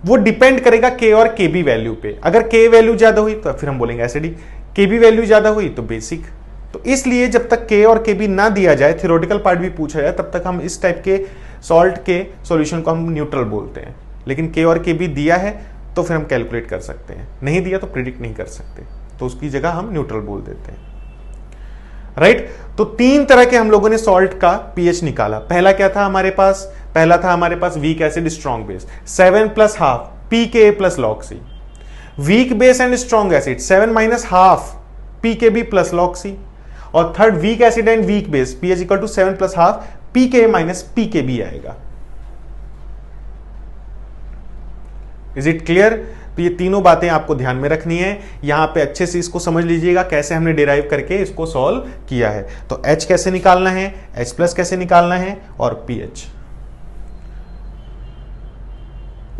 वो डिपेंड करेगा K और Kb वैल्यू पे। अगर K वैल्यू ज्यादा हुई तो फिर हम बोलेंगे एसिडिक, Kb वैल्यू ज्यादा हुई तो बेसिक। तो इसलिए जब तक K और Kb ना दिया जाए, थ्योरेटिकल पार्ट भी पूछा जाए, तब तक हम इस टाइप के सॉल्ट के सॉल्यूशन को हम न्यूट्रल बोलते हैं। लेकिन K और Kb दिया है तो फिर हम कैलकुलेट कर सकते हैं, नहीं दिया तो प्रिडिक्ट नहीं कर सकते। तो उसकी जगह हम न्यूट्रल बोल देते हैं, राइट। तो 3 तरह के हम लोगों ने सॉल्ट का पीएच निकाला। पहला क्या था हमारे पास? पहला था हमारे पास weak acid strong base 7 + half pKa + log C। Weak base and strong acid 7 - half pKb + log C। और third weak acid and weak base pH = 7 + half pKa - pKb आएगा। Is it clear? तो ये तीनों बातें आपको ध्यान में रखनी है, यहां पे अच्छे से इसको समझ लीजिएगा कैसे हमने डिराइव करके इसको सॉल्व किया है। तो H कैसे निकालना है, H+ कैसे निकालना है और pH।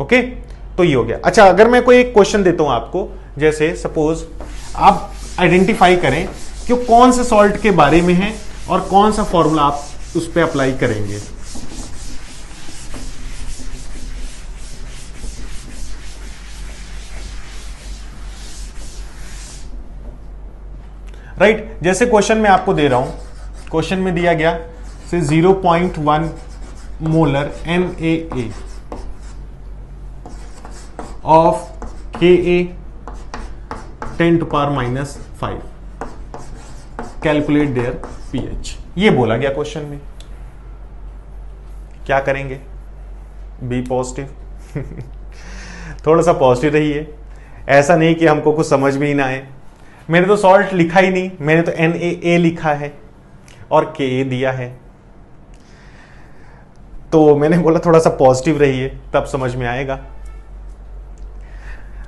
ओके, तो ये हो गया। अच्छा, अगर मैं कोई एक क्वेश्चन देता हूं आपको, जैसे सपोज आप आइडेंटिफाई करें कि कौन से सॉल्ट के बारे में है और कौन सा फॉर्मूला आप उस पर अप्लाई करेंगे। राइट, जैसे क्वेश्चन में आपको दे रहा हूं, क्वेश्चन में दिया गया से 0.1 molar NaA of Ka 10⁻⁵ calculate their pH, ये बोला गया क्वेश्चन में। क्या करेंगे? बी पॉजिटिव थोड़ा सा पॉजिटिव रहिए, ऐसा नहीं कि हमको कुछ समझ में ही ना आए। मैंने तो सॉल्ट लिखा ही नहीं, मैंने तो NaA लिखा है और Ka दिया है, तो मैंने बोला थोड़ा सा पॉजिटिव रहिए, तब समझ में आएगा।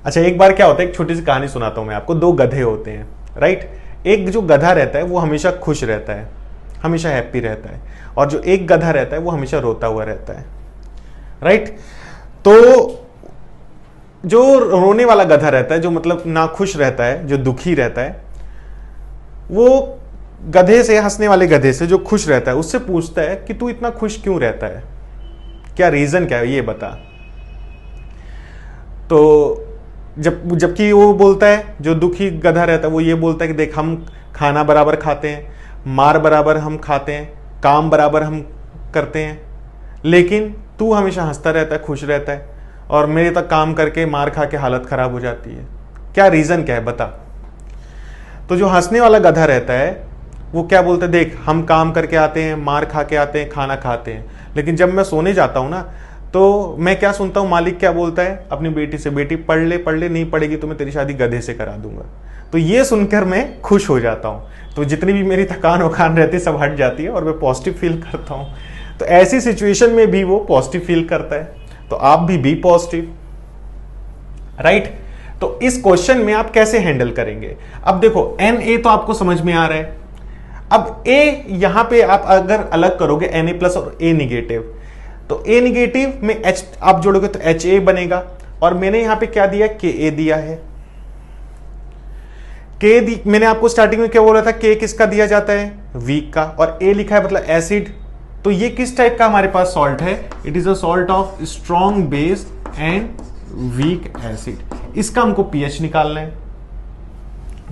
अच्छा, एक बार क्या होता है, एक छोटी सी कहानी सुनाता हूं मैं आपको। 2 गधे होते हैं, राइट। एक जो गधा रहता है वो हमेशा खुश रहता है, हमेशा हैप्पी रहता है, और जो एक गधा रहता है वो हमेशा रोता हुआ रहता है, राइट। तो जो रोने वाला गधा रहता है, जो मतलब ना खुश रहता है, जो दुखी रहता है, वो गधे से, हंसने वाले गधे से जो खुश रहता है उससे पूछता है कि तू इतना खुश क्यों रहता है, क्या रीजन क्या है ये बता। तो जबकि वो बोलता है, जो दुखी गधा रहता है वो ये बोलता है कि देख, हम खाना बराबर खाते हैं, मार बराबर हम खाते हैं, काम बराबर हम करते हैं, लेकिन तू हमेशा हंसता रहता है, खुश रहता है, और मेरे तक काम करके मार खा के हालत खराब हो जाती है, क्या रीजन क्या है बता। तो जो हंसने वाला गधा रहता है वो क्या बोलता है, देख, हम काम करके आते हैं, मार खा के आते हैं, खाना खाते हैं, लेकिन जब मैं सोने जाता हूं ना, तो मैं क्या सुनता हूं, मालिक क्या बोलता है अपनी बेटी से, बेटी पढ़ ले, पढ़ ले, नहीं पढ़ेगी तो मैं तेरी शादी गधे से करा दूंगा। तो ये सुनकर मैं खुश हो जाता हूं, तो जितनी भी मेरी थकान वकान रहती है सब हट जाती है और मैं पॉजिटिव फील करता हूं। तो ऐसी सिचुएशन में भी वो पॉजिटिव फील करता है, तो आप भी बी पॉजिटिव, राइट। तो इस क्वेश्चन में आप कैसे हैंडल करेंगे? अब देखो, Na तो आपको समझ में आ रहा है। अब A यहां पे आप अगर अलग करोगे Na+ और A नेगेटिव, तो A नेगेटिव में H आप जोड़ोगे तो Ha बनेगा, और मैंने यहां पे क्या दिया, Ka दिया है। मैंने आपको स्टार्टिंग में क्या बोला था, K किसका दिया जाता है, वीक का, और A लिखा है मतलब एसिड। तो ये किस टाइप का हमारे पास सॉल्ट है, it is a salt of strong base and weak acid. इसका हमको pH निकालना है,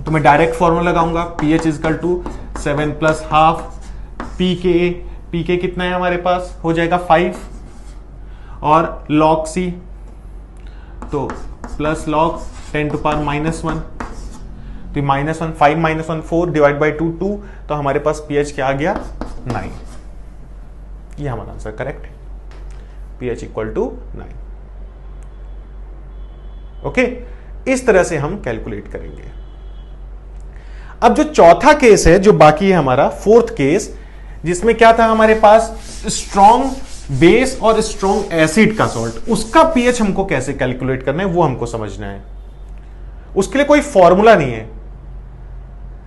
तो मैं डायरेक्ट फॉर्मूला लगाऊंगा, pH = 7 + हाफ pKa। pK कितना है हमारे पास, हो जाएगा 5, और log C तो प्लस log 10⁻⁻1, तो -1, 5 - 1 4 / 2 तो हमारे पास pH क्या आ गया, 9। ये हमारा आंसर करेक्ट है, pH = 9। ओके, इस तरह से हम कैलकुलेट करेंगे। अब जो चौथा केस है, जो बाकी है हमारा 4th केस, जिसमें क्या था हमारे पास, स्ट्रॉन्ग बेस और स्ट्रॉन्ग एसिड का सॉल्ट, उसका pH हमको कैसे कैलकुलेट करना है वो हमको समझना है। उसके लिए कोई फॉर्मूला नहीं है।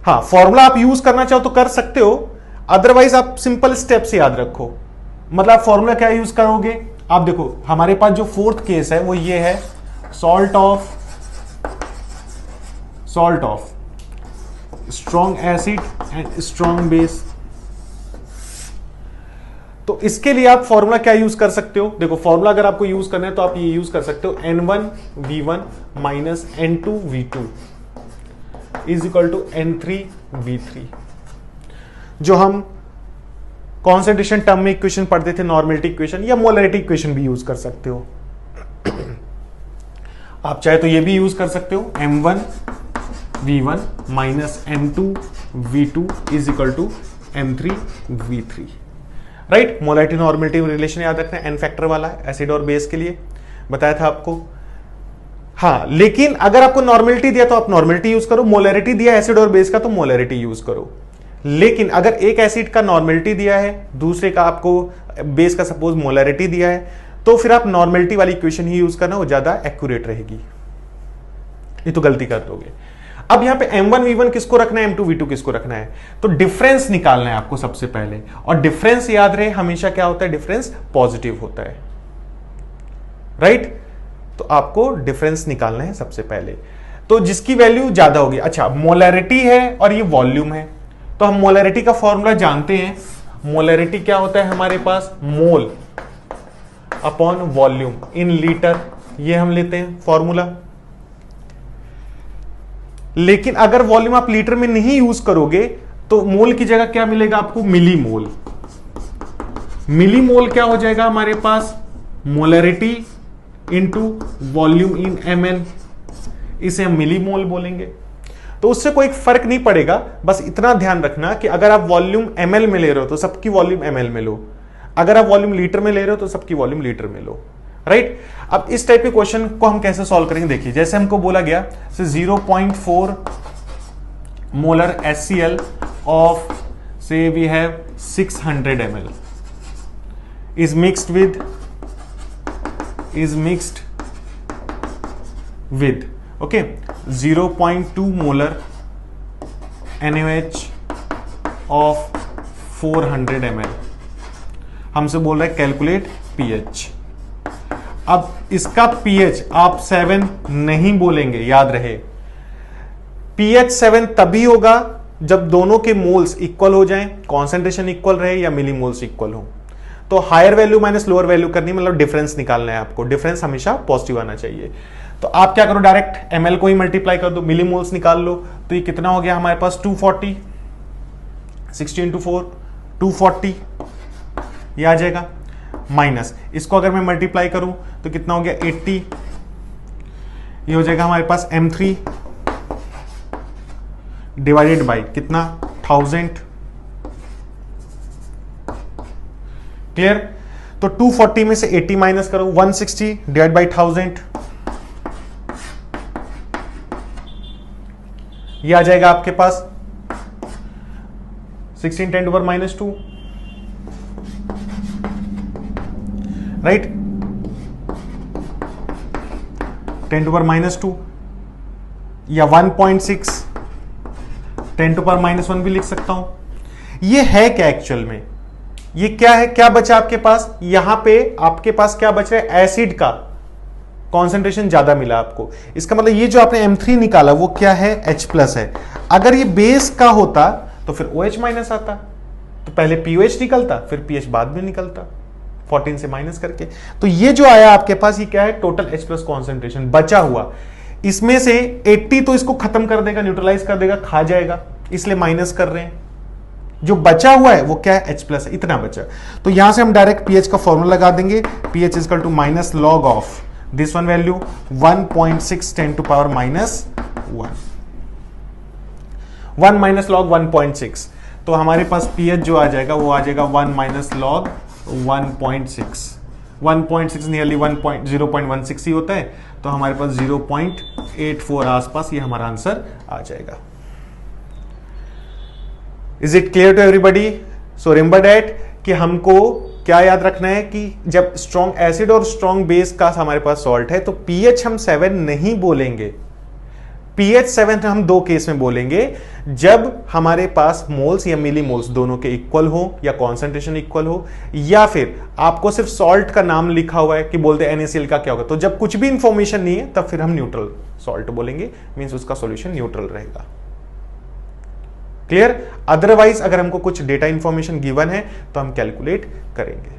हाँ, फॉर्मूला आप यूज करना चाहो तो कर सकते हो, अदरवाइज आप सिंपल स्टेप्स याद रखो। मतलब फॉर्मूला क्या यूज करोगे, आप देखो हमारे पास जो 4th केस है वो ये है, salt of strong acid and strong base. तो इसके लिए आप फॉर्मूला क्या यूज कर सकते हो, देखो फॉर्मूला अगर आपको यूज करना है तो आप ये यूज कर सकते हो, N1V1 - N2V2 = N3V3। जो हम कॉन्सेंट्रेशन टर्म में इक्वेशन पढ़ते थे, नॉर्मेलिटी इक्वेशन या मोलरिटी इक्वेशन भी यूज कर सकते हो। आप चाहे तो ये भी यूज कर सकते हो, M1 V1 minus M2 V2 is equal to M3 V3। Right, molarity normality relation याद रखना है, एन फैक्टर वाला एसिड और बेस के लिए बताया था आपको। हाँ, लेकिन अगर आपको नॉर्मेलिटी दिया तो आप नॉर्मेलिटी यूज करो, मोलैरिटी दिया एसिड और बेस का तो मोलैरिटी यूज करो। लेकिन अगर एक एसिड का नॉर्मेलिटी दिया है, दूसरे का आपको बेस का सपोज मोलैरिटी दिया है, तो फिर आप नॉर्मेलिटी वाली इक्वेशन ही यूज करना, वो ज्यादा एक्यूरेट रहेगी। ये तो गलती कर दोगे। अब यहां पे M1 V1 किसको रखना है, M2 V2 किसको रखना है, तो डिफरेंस निकालना है आपको सबसे पहले। और डिफरेंस याद रहे हमेशा क्या होता है, डिफरेंस पॉजिटिव होता है। राइट, तो आपको डिफरेंस निकालना है सबसे पहले, तो जिसकी वैल्यू ज्यादा होगी। अच्छा, मोलैरिटी है और ये वॉल्यूम है, तो हम मोलैरिटी का फॉर्मूला जानते हैं। मोलैरिटी क्या होता है हमारे पास, mole upon volume in litre, ये हम लेते हैं फॉर्मूला। लेकिन अगर वॉल्यूम आप लीटर में नहीं यूज करोगे तो मोल की जगह क्या मिलेगा आपको, मिली मोल। मिली मोल क्या हो जाएगा हमारे पास, molarity into volume in ml, इसे हम मिली मोल बोलेंगे। तो उससे कोई फर्क नहीं पड़ेगा, बस इतना ध्यान रखना कि अगर आप वॉल्यूम ml में ले रहे हो तो सबकी वॉल्यूम ml में लो, अगर आप वॉल्यूम लीटर में ले रहे हो तो सबकी वॉल्यूम लीटर में लो। राइट, अब इस टाइप के क्वेश्चन को हम कैसे सॉल्व करेंगे, देखिए जैसे हमको बोला गया 0.4 मोलर HCl ऑफ से we have 600 ml is mixed with okay 0.2 molar NaOH of 400 ml। हमसे बोल रहा है कैलकुलेट pH। अब इसका pH आप 7 नहीं बोलेंगे, याद रहे। pH 7 तभी होगा जब दोनों के मोल्स इक्वल हो जाएं, कॉन्सेंट्रेशन इक्वल रहे या मिली मोल्स इक्वल हो। तो higher value minus lower value करनी, मतलब डिफरेंस निकालना है आपको। डिफरेंस हमेशा पॉजिटिव आना चाहिए। तो आप क्या करो, डायरेक्ट ml को ही मल्टीप्लाई कर दो, मिली मोल्स निकाल लो। तो ये कितना हो गया हमारे पास 240, 60 into 4 240 ये आ जाएगा। माइनस इसको अगर मैं मल्टीप्लाई करूं तो कितना हो गया 80, ये हो जाएगा हमारे पास M3 डिवाइडेड बाई कितना 1000। क्लियर, तो 240 में से 80 माइनस करो, 160 डिवाइड बाई 1000, ये आ जाएगा आपके पास 16 10 to the minus 2। Right, 10 to the minus 2 या 1.6 10 to the minus 1 भी लिख सकता हूं। ये है क्या एक्चुअल में, ये क्या है, क्या बचा आपके पास, यहां पे आपके पास क्या बच रहा है, एसिड का कॉन्सेंट्रेशन ज्यादा मिला आपको। इसका मतलब ये जो आपने M3 निकाला वो क्या है, H+ है। अगर ये बेस का होता तो फिर OH माइनस आता, तो पहले POH निकलता फिर pH बाद में निकलता 14 से माइनस करके। तो ये जो आया आपके पास ये क्या है, टोटल H+ कॉन्सेंट्रेशन बचा हुआ। इसमें से 80 तो इसको खत्म कर देगा, न्यूट्रलाइज कर देगा, खा जाएगा, इसलिए माइनस कर रहे हैं। जो बचा हुआ है वो क्या है, H+ है, इतना बचा। तो यहां से हम डायरेक्ट pH का फॉर्मूला लगा देंगे, pH equal to minus log of this one value 1.6 10 to the power minus 1 minus log 1.6। तो हमारे पास pH जो आ जाएगा वो आ जाएगा 1 माइनस लॉग 1.6 नियरली 0.16 ही होता है, तो हमारे पास 0.84 आसपास ये हमारा आंसर आ जाएगा। Is it clear to everybody? So remember that कि हमको क्या याद रखना है कि जब स्ट्रॉन्ग एसिड और स्ट्रॉन्ग बेस का हमारे पास सॉल्ट है तो pH हम 7 नहीं बोलेंगे। pH 7 हम दो केस में बोलेंगे, जब हमारे पास मोल्स या मिली मोल्स दोनों के इक्वल हो या कॉन्सेंट्रेशन इक्वल हो, या फिर आपको सिर्फ सॉल्ट का नाम लिखा हुआ है कि बोलते NaCl का क्या होगा। तो जब कुछ भी इंफॉर्मेशन नहीं है तब फिर हम न्यूट्रल सॉल्ट बोलेंगे, मींस उसका सॉल्यूशन न्यूट्रल रहेगा। क्लियर? अदरवाइज अगर हमको कुछ डेटा इंफॉर्मेशन गिवन है तो हम कैलकुलेट करेंगे।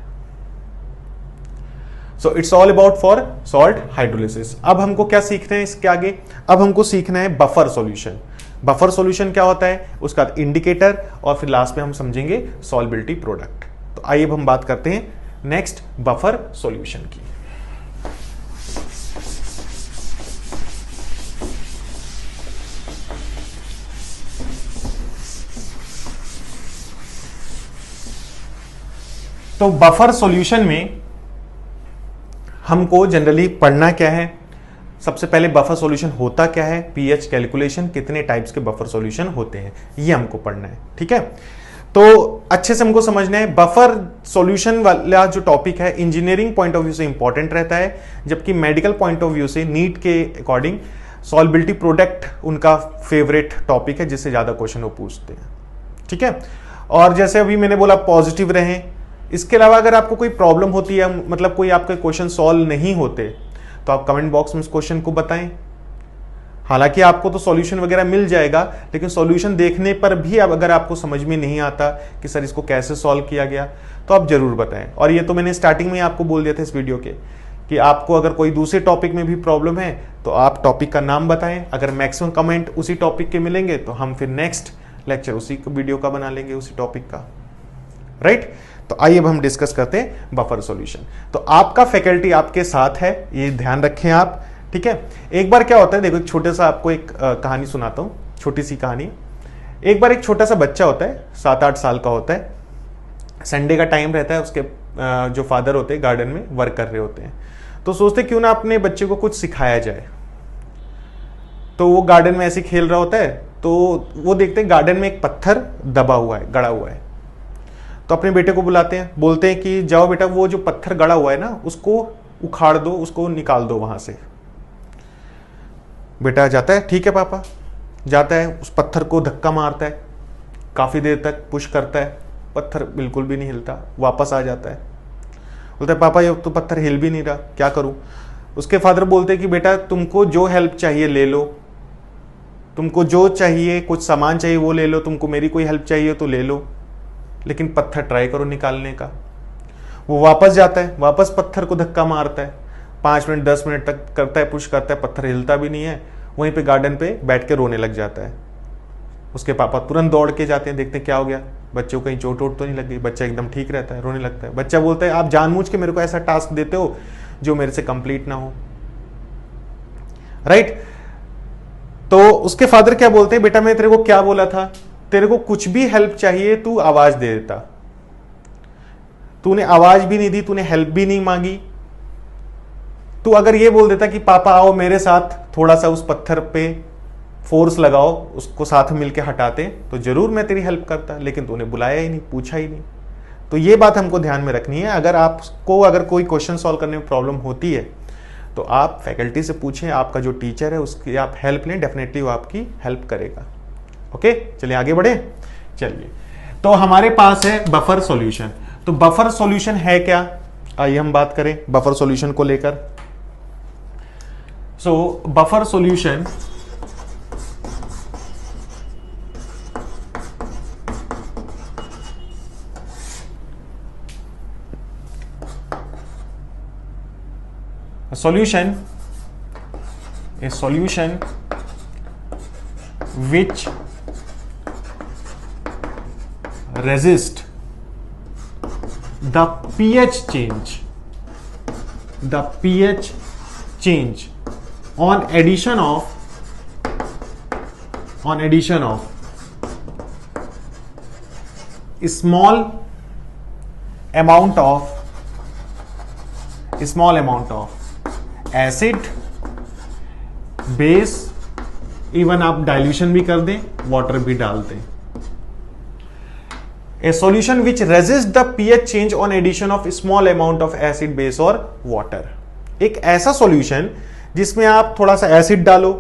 So it's all about for salt hydrolysis. अब हमको क्या सीखना है इसके आगे? अब हमको सीखना है बफर सॉल्यूशन। बफर सॉल्यूशन क्या होता है, उसका इंडिकेटर, और फिर लास्ट में हम समझेंगे सॉल्बिलिटी प्रोडक्ट। तो आइए अब हम बात करते हैं नेक्स्ट बफर सॉल्यूशन की। तो बफर सॉल्यूशन में हमको जनरली पढ़ना क्या है, सबसे पहले बफर सॉल्यूशन होता क्या है, पीएच कैलकुलेशन, कितने टाइप्स के बफर सॉल्यूशन होते हैं, ये हमको पढ़ना है। ठीक है, तो अच्छे से हमको समझना है बफर सॉल्यूशन वाला जो टॉपिक है इंजीनियरिंग पॉइंट ऑफ व्यू से इंपॉर्टेंट रहता है, जबकि मेडिकल पॉइंट ऑफ व्यू से नीट के अकॉर्डिंग सॉल्बिलिटी प्रोडक्ट उनका फेवरेट टॉपिक है, जिससे ज्यादा क्वेश्चन वो पूछते हैं। ठीक है, और जैसे अभी मैंने बोला पॉजिटिव रहें, इसके अलावा अगर आपको कोई प्रॉब्लम होती है, मतलब कोई आपके क्वेश्चन सॉल्व नहीं होते, तो आप कमेंट बॉक्स में इस क्वेश्चन को बताएं। हालांकि आपको तो सॉल्यूशन वगैरह मिल जाएगा, लेकिन सॉल्यूशन देखने पर भी अब अगर आपको समझ में नहीं आता कि सर इसको कैसे सॉल्व किया गया, तो आप जरूर बताएं। और ये तो मैंने स्टार्टिंग में आपको बोल दिया था इस वीडियो के कि आपको अगर कोई दूसरे टॉपिक में भी प्रॉब्लम है तो आप टॉपिक का नाम बताएं। अगर मैक्सिमम कमेंट उसी टॉपिक के मिलेंगे तो हम फिर नेक्स्ट लेक्चर उसी वीडियो का बना लेंगे, उसी टॉपिक का। राइट, तो आइए अब हम डिस्कस करते हैं बफर सॉल्यूशन। तो आपका फैकल्टी आपके साथ है, ये ध्यान रखें आप। ठीक है, एक बार क्या होता है, देखो एक छोटे सा आपको एक कहानी सुनाता हूँ, छोटी सी कहानी। एक बार एक छोटा सा बच्चा होता है, 7-8 साल का होता है, संडे का टाइम रहता है, उसके जो फादर होते हैं गार्डन में वर्क कर रहे होते हैं, तो सोचते क्यों ना अपने बच्चे को कुछ सिखाया जाए। तो वो गार्डन में ऐसे खेल रहा होता है, तो वो देखते हैं गार्डन में एक पत्थर दबा हुआ है, गड़ा हुआ है। तो अपने बेटे को बुलाते हैं, बोलते हैं कि जाओ बेटा वो जो पत्थर गड़ा हुआ है ना, उसको उखाड़ दो, उसको निकाल दो वहां से। बेटा जाता है, ठीक है पापा। जाता है, उस पत्थर को धक्का मारता है, काफी देर तक पुश करता है, पत्थर बिल्कुल भी नहीं हिलता, वापस आ जाता है। बोलता है पापा ये तो पत्थर हिल भी नहीं रहा, क्या करूं। उसके फादर बोलते हैं कि बेटा तुमको जो हेल्प चाहिए ले लो, तुमको जो चाहिए, कुछ सामान चाहिए वो ले लो, तुमको मेरी कोई हेल्प चाहिए तो ले लो, लेकिन पत्थर ट्राई करो निकालने का। वो वापस जाता है, वापस पत्थर को धक्का मारता है, 5 मिनट 10 मिनट तक करता है, पुश करता है, पत्थर हिलता भी नहीं है। वहीं पे गार्डन पे बैठ के रोने लग जाता है। उसके पापा तुरंत दौड़ के जाते हैं, देखते हैं क्या हो गया, बच्चे को कहीं चोट वोट तो नहीं लग गई। बच्चा एकदम ठीक रहता है, रोने लगता है। बच्चा बोलता है आप जानबूझ के मेरे को ऐसा टास्क देते हो जो मेरे से कंप्लीट ना हो। राइट, तो उसके फादर क्या बोलते हैं, बेटा मैं तेरे को क्या बोला था, तेरे को कुछ भी हेल्प चाहिए तू आवाज दे देता, तूने आवाज भी नहीं दी, तूने हेल्प भी नहीं मांगी। तू अगर ये बोल देता कि पापा आओ मेरे साथ थोड़ा सा उस पत्थर पे फोर्स लगाओ, उसको साथ में मिलके हटाते, तो जरूर मैं तेरी हेल्प करता, लेकिन तूने बुलाया ही नहीं, पूछा ही नहीं। तो ये बात हमको ध्यान में रखनी है। अगर कोई क्वेश्चन सॉल्व करने में प्रॉब्लम होती है तो आप फैकल्टी से पूछें, आपका जो टीचर है उसकी आप हेल्प लें, डेफिनेटली वो आपकी हेल्प करेगा। ओके, चलिए आगे बढ़े। चलिए, तो हमारे पास है बफर सॉल्यूशन। तो बफर सॉल्यूशन है क्या, आइए हम बात करें बफर सॉल्यूशन को लेकर। सो buffer solution a solution which resist the pH change on addition of small amount of acid, base, even आप डाइल्यूशन भी कर दें, वाटर भी डाल दें। A solution which resist the pH change on addition of small amount of acid, base और water. एक ऐसा सॉल्यूशन जिसमें आप थोड़ा सा एसिड डालो,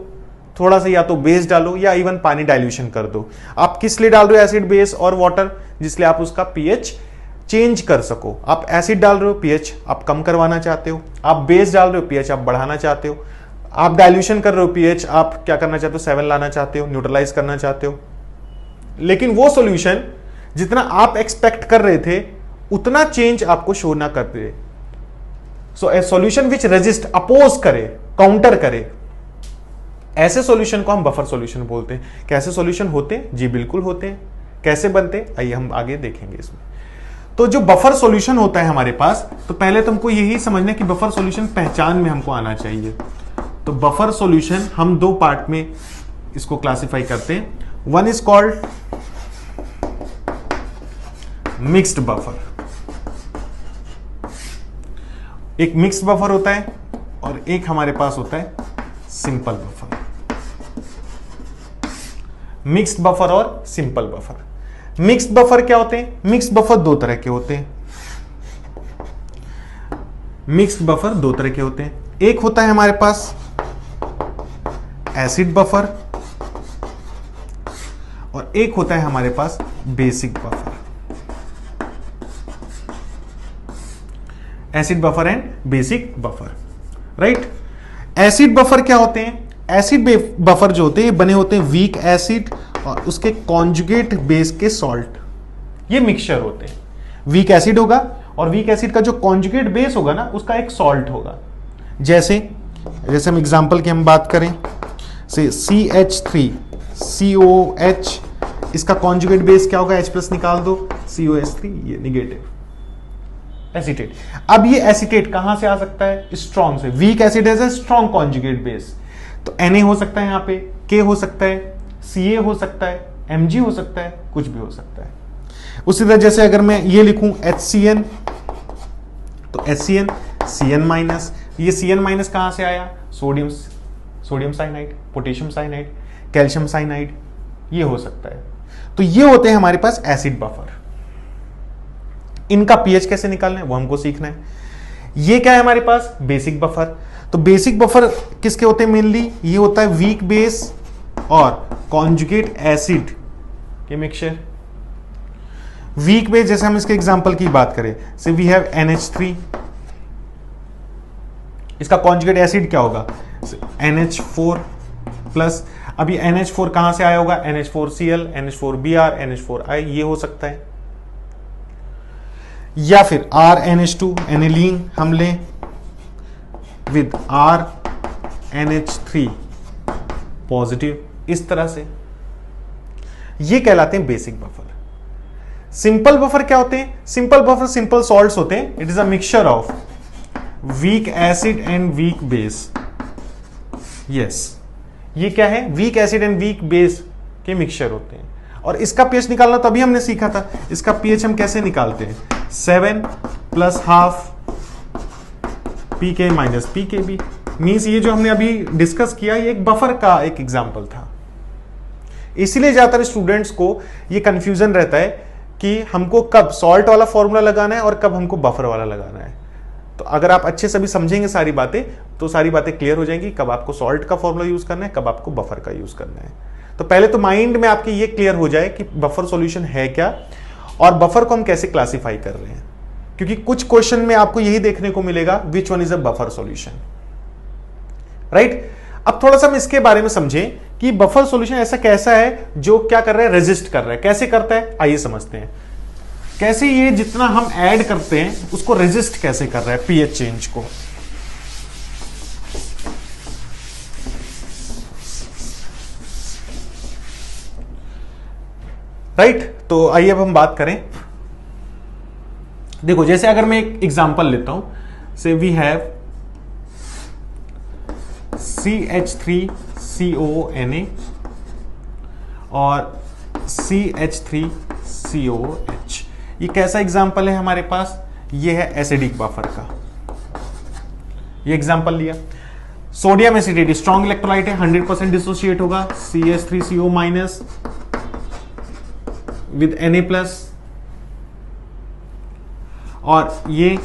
थोड़ा सा या तो बेस डालो, या इवन पानी डाइल्यूशन कर दो। आप किस लिए डाल रहे हो एसिड, बेस और वाटर, जिसलिए आप उसका पीएच चेंज कर सको। आप एसिड डाल रहे हो, पीएच आप कम करवाना चाहते हो, आप बेस डाल रहे हो, पीएच आप बढ़ाना चाहते हो, आप डाइल्यूशन कर रहे हो, पीएच आप क्या करना चाहते हो, 7 लाना चाहते हो, न्यूट्रलाइज करना चाहते हो। लेकिन वो सॉल्यूशन जितना आप एक्सपेक्ट कर रहे थे उतना चेंज आपको शो ना कर दे। So a solution which resist, oppose करे, काउंटर करे, ऐसे सॉल्यूशन को हम बफर सॉल्यूशन बोलते हैं। कैसे सॉल्यूशन होते हैं? जी बिल्कुल होते हैं। कैसे बनते हैं आइए हम आगे देखेंगे इसमें। तो जो बफर सॉल्यूशन होता है हमारे पास, तो पहले तुमको यही समझना कि बफर सॉल्यूशन पहचान में हमको आना चाहिए। तो बफर सॉल्यूशन हम 2 पार्ट में इसको क्लासिफाई करते हैं। One is called mixed buffer, एक मिक्स्ड बफर होता है और एक हमारे पास होता है सिंपल बफर। मिक्स्ड बफर और सिंपल बफर। मिक्स्ड बफर क्या होते हैं? मिक्स्ड बफर दो तरह के होते हैं। मिक्स्ड बफर दो तरह के होते हैं। एक होता है हमारे पास एसिड बफर और एक होता है हमारे पास basic buffer. Acid buffer and basic buffer, right. Acid buffer क्या होते हैं? एसिड बफर जो होते हैं बने होते हैं वीक एसिड और उसके कॉन्जुगेट बेस के सॉल्ट, ये मिक्सचर होते हैं। वीक एसिड होगा और वीक एसिड का जो कॉन्जुगेट बेस होगा ना उसका एक सॉल्ट होगा। जैसे हम एग्जांपल की हम बात करें, से CH3COH, इसका कॉन्जुगेट बेस क्या होगा? H+ निकाल दो, COH3, ये निगेटिव एसीटेट। अब ये एसीटेट कहां से आ सकता है? स्ट्रॉन्ग से। वीक एसिड है स्ट्रॉन्ग कॉन्जुगेट बेस, तो Na हो सकता है, यहां पे K हो सकता है, Ca हो सकता है, Mg हो सकता है, कुछ भी हो सकता है। उसी तरह जैसे अगर मैं ये लिखूं HCN, तो HCN Cn-, ये Cn- कहां से आया? Sodium cyanide, potassium cyanide, calcium cyanide, ये हो सकता है। तो ये होते हैं हमारे पास एसिड बफर। इनका पीएच कैसे निकालना है वो हमको सीखना है। ये क्या है हमारे पास? Basic buffer. तो बेसिक बफर किसके होते हैं मेनली? ये होता है वीक बेस और कॉन्जुगेट एसिड के मिक्सचर। वीक बेस, जैसे हम इसके एग्जांपल की बात करें, से वी हैव NH3, इसका कॉन्जुगेट एसिड क्या होगा? NH4 plus. अब ये NH4 कहां से आया होगा? NH4Cl, NH4Br, NH4I, ये हो सकता है। या फिर RNH2 एनिलीन हम लें विद RNH3 पॉजिटिव, इस तरह से। ये कहलाते हैं बेसिक बफर। सिंपल बफर क्या होते हैं? सिंपल बफर सिंपल सॉल्ट्स होते हैं। It is a mixture of weak acid and weak base. Yes, ये क्या है? Week acid and weak base के मिक्सचर होते हैं। और इसका पीएच निकालना तभी हमने सीखा था। इसका पीएच हम कैसे निकालते हैं? 7 + ½ pK - pKb। मीन्स ये जो हमने अभी डिस्कस किया ये एक बफर का एक एग्जाम्पल था। इसीलिए ज्यादातर स्टूडेंट्स को ये कंफ्यूजन रहता है कि हमको कब सॉल्ट वाला फॉर्मूला लगाना है और कब हमको बफर वाला लगाना है। तो अगर आप अच्छे से भी समझेंगे सारी बातें तो सारी बातें क्लियर हो जाएंगी, कब आपको सॉल्ट का फॉर्मूला यूज करना है, कब आपको बफर का यूज करना है। तो पहले तो माइंड में आपके ये क्लियर हो जाए कि बफर सॉल्यूशन है क्या और बफर को हम कैसे क्लासिफाई कर रहे हैं, क्योंकि कुछ क्वेश्चन में आपको यही देखने को मिलेगा, which one is a buffer solution, right. अब थोड़ा सा हम इसके बारे में समझें कि बफर सॉल्यूशन ऐसा कैसा है जो क्या कर रहा है? रेजिस्ट कर रहा है। कैसे करता है आइए समझते हैं। कैसे ये जितना हम ऐड करते हैं उसको रेजिस्ट कैसे कर रहा है पीएच चेंज को। राइट, तो आइए अब हम बात करें। देखो जैसे अगर मैं एक एग्जांपल लेता हूं, से वी हैव CH3CONA और CH3COH। ये कैसा एग्जांपल है हमारे पास? ये है एसिडिक बफर का। ये एग्जांपल लिया। सोडियम एसिडेट स्ट्रॉन्ग इलेक्ट्रोलाइट है, 100% डिसोसिएट होगा, CH3CO- विद Na+, और ये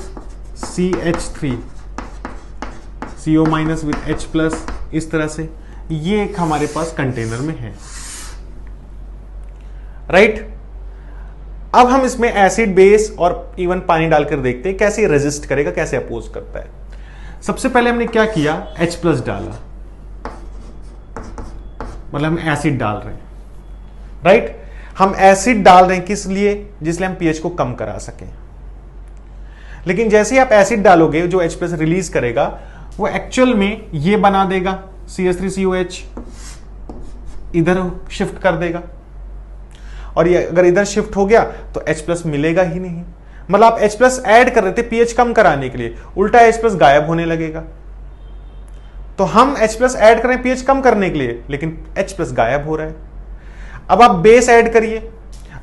CH3CO- विद H+, इस तरह से ये एक हमारे पास कंटेनर में है, राइट। अब हम इसमें एसिड बेस और इवन पानी डालकर देखते हैं कैसे रेजिस्ट करेगा, कैसे अपोज करता है। सबसे पहले हमने क्या किया? H+ डाला, मतलब हम एसिड डाल रहे हैं, राइट। हम एसिड डाल रहे हैं किस लिए? जिसलिए हम पीएच को कम करा सकें। लेकिन जैसे ही आप एसिड डालोगे जो H+ रिलीज करेगा वो एक्चुअल में ये बना देगा, CH3COH इधर शिफ्ट कर देगा, और ये अगर इधर शिफ्ट हो गया तो H+ मिलेगा ही नहीं। मतलब आप H+ ऐड कर रहे थे पीएच कम कराने के लिए, उल्टा H+ गायब होने लगेगा। तो हम H+ ऐड कर रहे हैं पीएच कम करने के लिए, लेकिन H+ गायब हो रहा है। अब आप बेस ऐड करिए।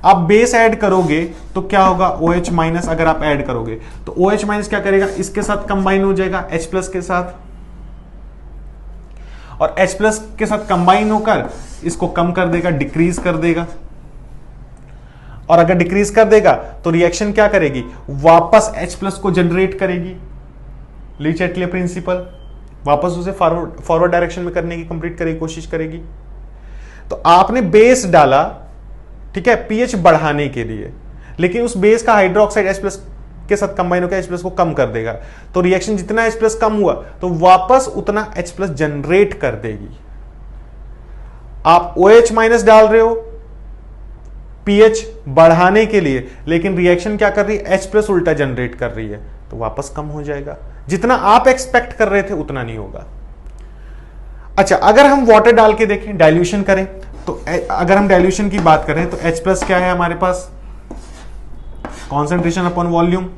आप बेस ऐड करोगे तो क्या होगा, OH माइनस अगर आप ऐड करोगे तो OH माइनस क्या करेगा, इसके साथ कंबाइन हो जाएगा H प्लस के साथ, और H प्लस के साथ कंबाइन होकर इसको कम कर देगा, डिक्रीज कर देगा। और अगर डिक्रीज कर देगा तो रिएक्शन क्या करेगी, वापस H प्लस को जनरेट करेगी, ली चैटले प्रिंसिपल, वापस उसे फॉरवर्ड डायरेक्शन में करने की कंप्लीट करेगी, कोशिश करेगी। तो आपने बेस डाला, ठीक है, पीएच बढ़ाने के लिए, लेकिन उस बेस का हाइड्रोक्साइड H प्लस के साथ कंबाइन होकर H प्लस को कम कर देगा, तो रिएक्शन जितना H प्लस कम हुआ तो वापस उतना H प्लस जनरेट कर देगी। आप OH माइनस डाल रहे हो पीएच बढ़ाने के लिए, लेकिन रिएक्शन क्या कर रही है, H प्लस उल्टा जनरेट कर रही है, तो वापस कम हो जाएगा। जितना आप एक्सपेक्ट कर रहे थे उतना नहीं होगा। अच्छा, अगर हम वाटर डाल के देखें, डाइल्यूशन करें, तो अगर हम डाइल्यूशन की बात करें तो H प्लस क्या है हमारे पास, कॉन्सेंट्रेशन अपॉन वॉल्यूम,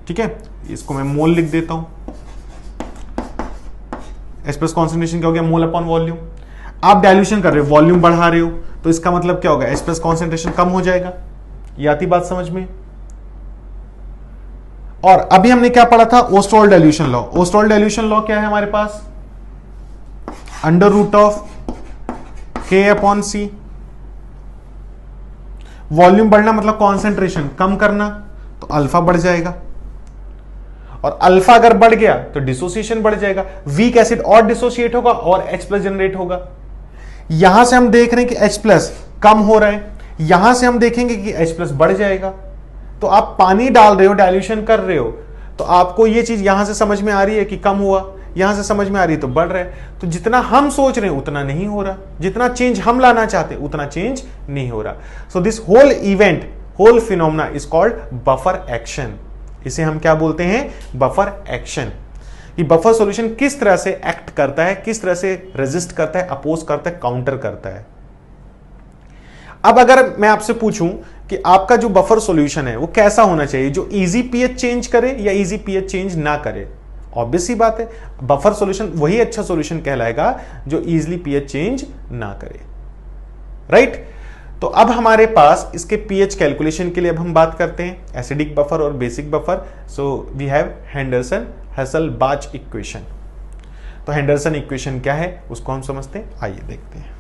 ठीक है, इसको मैं मोल लिख देता हूं। H प्लस कॉन्सेंट्रेशन क्या हो गया, मोल अपॉन वॉल्यूम। आप डाइल्यूशन कर रहे हो, वॉल्यूम बढ़ा रहे हो, तो इसका मतलब क्या होगा, H प्लस कॉन्सेंट्रेशन कम हो जाएगा। ये आती बात समझ में। और अभी हमने क्या पढ़ा था, Ostwald dilution law. Ostwald dilution law क्या है हमारे पास, under root of K upon C। Volume बढ़ना मतलब कॉन्सेंट्रेशन कम करना, तो अल्फा बढ़ जाएगा, और अल्फा अगर बढ़ गया तो डिसोसिएशन बढ़ जाएगा, वीक एसिड और डिसोसिएट होगा और H प्लस जनरेट होगा। यहां से हम देख रहे हैं कि H प्लस कम हो रहा है, यहां से हम देखेंगे कि H प्लस बढ़ जाएगा। तो आप पानी डाल रहे हो, डाइल्यूशन कर रहे हो, तो आपको ये चीज यहां से समझ में आ रही है कि कम हुआ, यहां से समझ में आ रही है तो बढ़ रहा है। तो जितना हम सोच रहे हैं उतना नहीं हो रहा, जितना चेंज हम लाना चाहते हैं उतना चेंज नहीं हो रहा। So this whole event, whole phenomena is called buffer action. इसे हम क्या बोलते हैं, बफर एक्शन। कि बफर सॉल्यूशन किस तरह से एक्ट करता है, किस तरह से रेजिस्ट करता है, अपोज करता है, काउंटर करता है। अब अगर मैं आपसे पूछूं कि आपका जो बफर सॉल्यूशन है वो कैसा होना चाहिए, जो इजी पीएच चेंज करे या इजी पीएच चेंज ना करे, ऑब्वियस सी बात है बफर सॉल्यूशन वही अच्छा सॉल्यूशन कहलाएगा जो इजीली पीएच चेंज ना करे, राइट। तो अब हमारे पास इसके पीएच कैलकुलेशन के लिए अब हम बात करते हैं एसिडिक बफर और basic buffer. So we have Henderson Hasselbalch equation. तो हेंडरसन इक्वेशन क्या है उसको हम समझते हैं, आइए देखते हैं।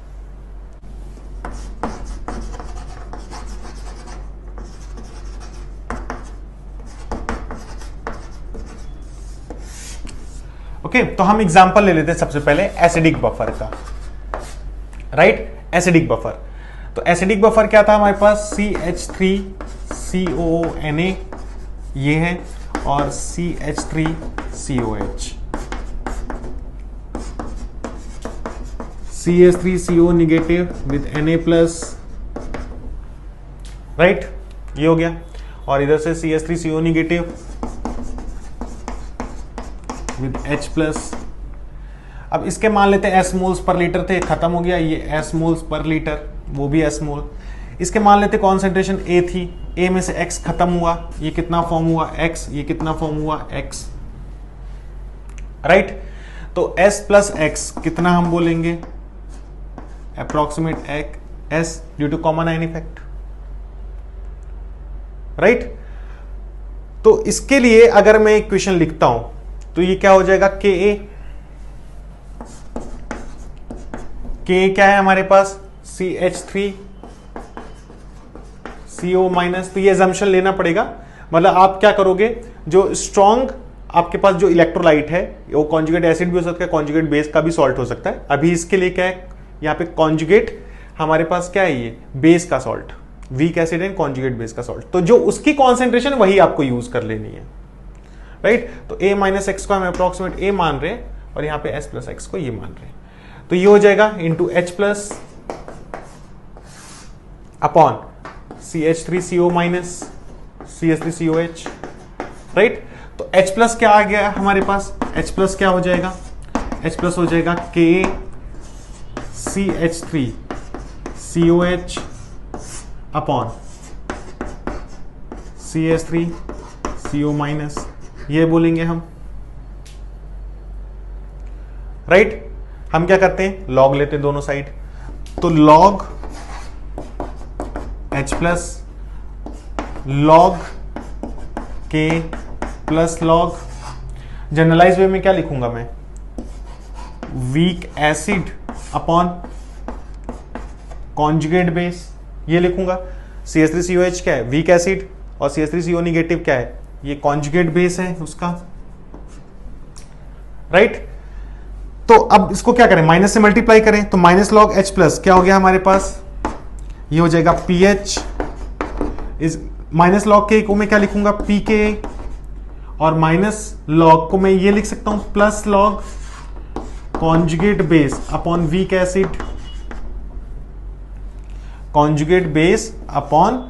ओके, तो हम एग्जांपल ले लेते हैं सबसे पहले एसिडिक बफर का, राइट। एसिडिक बफर, तो एसिडिक बफर क्या था हमारे पास, CH3COONA ये है और CH3COH, CH3CO negative with Na plus, right, ये हो गया। और इधर से CH3CO negative with H plus. अब इसके मान लेते हैं S मोल्स पर लीटर थे, खत्म हो गया, ये S मोल्स पर लीटर, वो भी S मोल। इसके मान लेते कॉन्सेंट्रेशन A थी, A में से X खत्म हुआ, ये कितना फॉर्म हुआ X, ये कितना फॉर्म हुआ X, राइट। तो S प्लस X कितना हम बोलेंगे, approximate S due to common ion effect, right. तो इसके लिए अगर मैं इक्वेशन लिखता हूं तो ये क्या हो जाएगा, Ka क्या है हमारे पास, CH3CO माइनस। तो ये assumption लेना पड़ेगा, मतलब आप क्या करोगे, जो स्ट्रॉन्ग आपके पास जो इलेक्ट्रोलाइट है वो कॉन्जुगेट एसिड भी हो सकता है, कॉन्जुगेट बेस का भी सॉल्ट हो सकता है। अभी इसके लिए क्या है, यहाँ पे कॉन्जुगेट हमारे पास क्या है, ये बेस का salt, weak acid and conjugate base का सॉल्ट, तो जो उसकी कॉन्सेंट्रेशन वही आपको यूज कर लेनी है, राइट। तो A माइनस एक्स को हम अप्रोक्सीमेट A मान रहे हैं और यहाँ पे S प्लस एक्स को ये मान रहे हैं, तो ये हो जाएगा into H plus upon CH3CO minus CH3COH, right. तो H प्लस क्या आ गया हमारे पास, H प्लस क्या हो जाएगा, H प्लस हो जाएगा K CH3COH upon CH3CO minus, ये बोलेंगे हम, राइट। हम क्या करते हैं, लॉग लेते हैं दोनों साइड, तो log H plus log K plus log, generalize way में क्या लिखूंगा मैं, weak acid upon conjugate base, ये लिखूंगा। CH3COH क्या है, वीक एसिड, और CH3CO निगेटिव क्या है, ये कॉन्जुगेट बेस है उसका, राइट। तो अब इसको क्या करें, माइनस से मल्टीप्लाई करें, तो माइनस लॉग H प्लस क्या हो गया हमारे पास, ये हो जाएगा PH इज माइनस लॉग के को मैं क्या लिखूंगा, PK, और माइनस लॉग को मैं ये लिख सकता हूं plus log conjugate base upon weak acid, conjugate base upon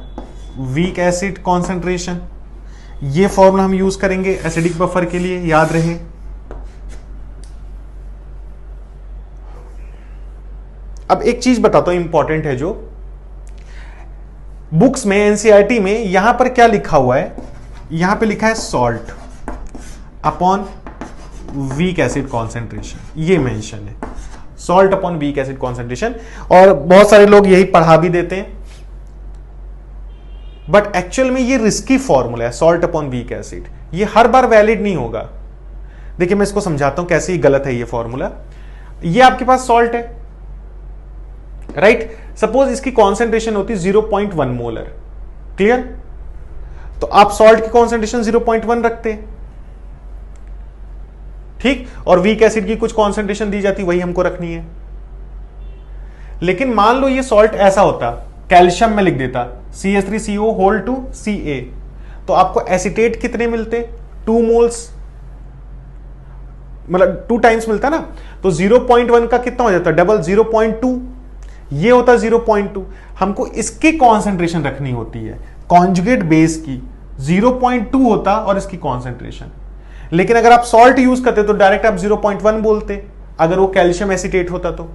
weak acid concentration. ये फॉर्मूला हम यूज करेंगे एसिडिक बफर के लिए, याद रहे। अब एक चीज बताता हूं इंपॉर्टेंट है, जो बुक्स में एनसीईआरटी में यहां पर क्या लिखा हुआ है, यहां पे लिखा है salt upon weak acid concentration, ये मेंशन है salt upon weak acid concentration, और बहुत सारे लोग यही पढ़ा भी देते हैं, बट एक्चुअल में ये रिस्की फॉर्मूला है सॉल्ट अपॉन वीक एसिड, ये हर बार वैलिड नहीं होगा। देखिए मैं इसको समझाता हूं कैसे गलत है ये फॉर्मूला। ये आपके पास सॉल्ट है, राइट, सपोज इसकी कॉन्सेंट्रेशन होती 0.1 मोलर, क्लियर, तो आप सॉल्ट की कॉन्सेंट्रेशन 0.1 रखते हैं, ठीक, और वीक एसिड की कुछ कॉन्सेंट्रेशन दी जाती, वही हमको रखनी है। लेकिन मान लो ये सॉल्ट ऐसा होता, कैल्शियम में लिख देता CH3CO होल टू Ca, तो आपको एसिटेट कितने मिलते, 2 मोल्स, मतलब 2 टाइम्स मिलता ना, तो 0.1 का कितना हो जाता, डबल 0.2, ये होता 0.2। हमको इसकी कॉन्सेंट्रेशन रखनी होती है, कॉन्जुगेट बेस की 0.2 होता और इसकी कॉन्सेंट्रेशन। लेकिन अगर आप सॉल्ट यूज करते तो डायरेक्ट आप 0.1 बोलते, अगर वो कैल्शियम एसिटेट होता तो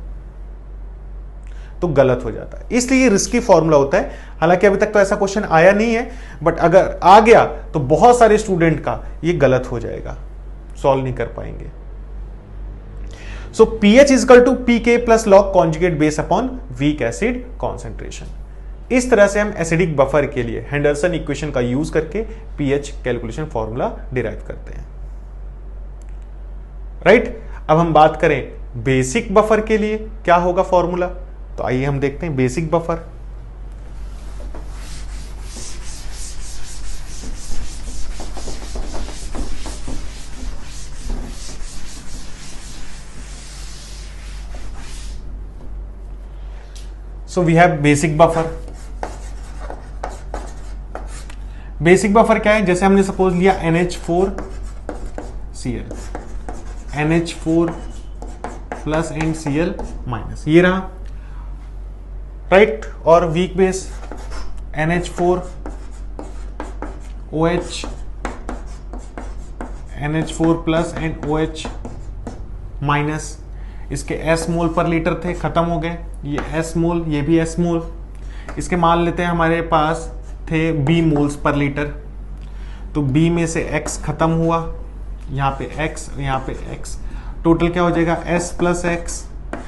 गलत हो जाता है। इसलिए ये रिस्की फॉर्मूला होता है। हालांकि अभी तक तो ऐसा क्वेश्चन आया नहीं है, बट अगर आ गया तो बहुत सारे स्टूडेंट का ये गलत हो जाएगा, सॉल्व नहीं कर पाएंगे। So pH is equal to PK plus log conjugate base upon weak acid concentration. इस तरह से हम एसिडिक बफर के लिए हेंडरसन इक्वेशन का यूज करके pH कैलकुलेशन फॉर्मूला डिराइव करते हैं, राइट। अब हम बात करें बेसिक बफर के लिए क्या होगा फॉर्मूला, तो आइए हम देखते हैं basic buffer. So we have basic buffer. Basic buffer क्या है, जैसे हमने सपोज लिया NH4Cl, NH4 plus and Cl minus, ये रहा, राइट, और weak base NH4OH, NH4 plus and OH minus, इसके S मोल पर लीटर थे, खत्म हो गए, ये S मोल, ये भी S मोल, इसके मान लेते हैं हमारे पास थे B मोल्स पर लीटर, तो B में से X खत्म हुआ, यहाँ पे X, यहाँ पे X, टोटल क्या हो जाएगा S प्लस X,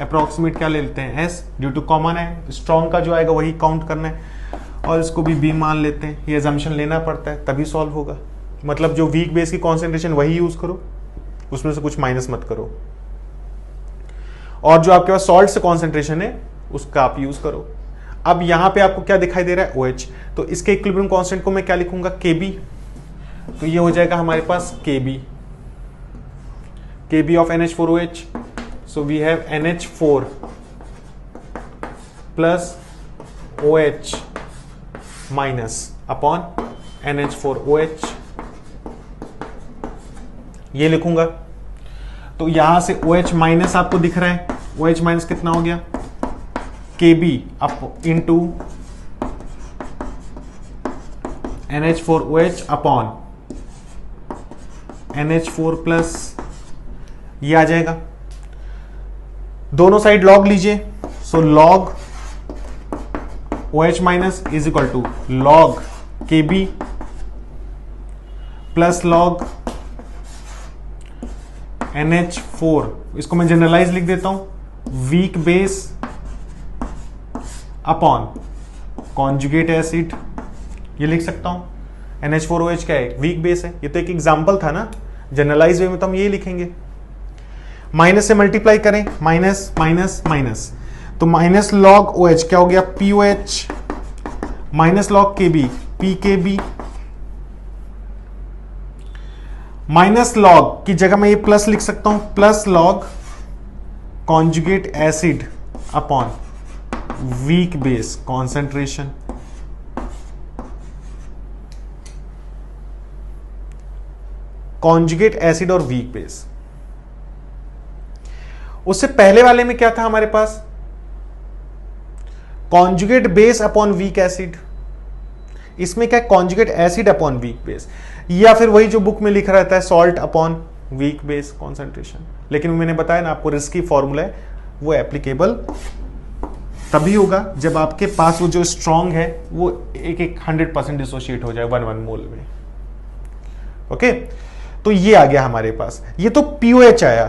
अप्रोक्सीमेट क्या ले लेते हैं S, ड्यू टू कॉमन है, स्ट्रॉन्ग का जो आएगा वही काउंट करना है, और इसको भी B मान लेते हैं, ये अजम्पशन लेना पड़ता है तभी सॉल्व होगा। मतलब जो वीक बेस की कॉन्सेंट्रेशन वही यूज करो, उसमें से कुछ माइनस मत करो, और जो आपके पास सॉल्ट से कॉन्सेंट्रेशन है उसका आप यूज करो। अब यहां पे आपको क्या दिखाई दे रहा है OH, तो इसके इक्विलिब्रियम कांस्टेंट को मैं क्या लिखूंगा KB, तो ये हो जाएगा हमारे पास KB of NH4OH, so we have NH4 plus OH minus upon NH4OH, ये लिखूंगा। तो यहां से OH माइनस आपको दिख रहा है, OH माइनस कितना हो गया, KB up into NH4OH upon NH4 plus, ये आ जाएगा, दोनों साइड लॉग लीजिए, सो log OH minus is equal to log KB plus log NH4, इसको मैं जनरलाइज लिख देता हूं, weak base upon conjugate acid, ये लिख सकता हूं। NH4OH क्या है, वीक बेस है। ये तो एक एग्जांपल था ना, जनरलाइज वे में तो हम ये लिखेंगे। माइनस से मल्टीप्लाई करें, माइनस माइनस माइनस, तो माइनस लॉग OH क्या हो गया, POH, minus log KB PKB, minus log की जगह मैं ये प्लस लिख सकता हूं, plus log conjugate acid upon weak base concentration. Conjugate acid और वीक बेस। उससे पहले वाले में क्या था हमारे पास, conjugate base upon weak acid. इसमें क्या, conjugate acid upon weak base, या फिर वही जो बुक में लिखा रहता है salt upon weak base concentration. लेकिन मैंने बताया ना आपको, रिस्की फॉर्मूला है, वो एप्लीकेबल तभी होगा जब आपके पास वो जो स्ट्रॉन्ग है वो एक 100% डिसोशिएट हो जाए 1 मोल में। ओके, तो ये आ गया हमारे पास। ये तो POH आया,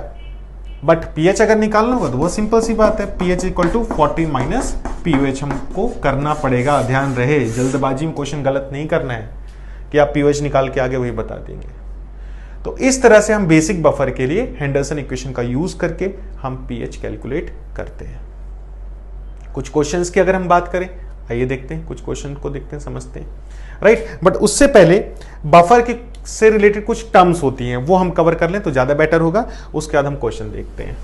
बट pH अगर निकालना होगा तो वो सिंपल सी बात है, pH equal to 40 minus POH हमको करना पड़ेगा। ध्यान रहे, जल्दबाजी में क्वेश्चन गलत नहीं करना है कि आप POH निकाल के आगे वही बता देंगे। तो इस तरह से हम बेसिक बफर के लिए हेंडरसन इक्वेशन का यूज करके हम pH कैलकुलेट करते हैं। कुछ क्वेश्चंस की अगर हम बात करें, आइए देखते हैं, कुछ क्वेश्चन को देखते हैं, समझते हैं, राइट। बट उससे पहले बफर के से रिलेटेड कुछ टर्म्स होती हैं, वो हम कवर कर लें तो ज्यादा बेटर होगा। उसके बाद हम क्वेश्चन देखते हैं।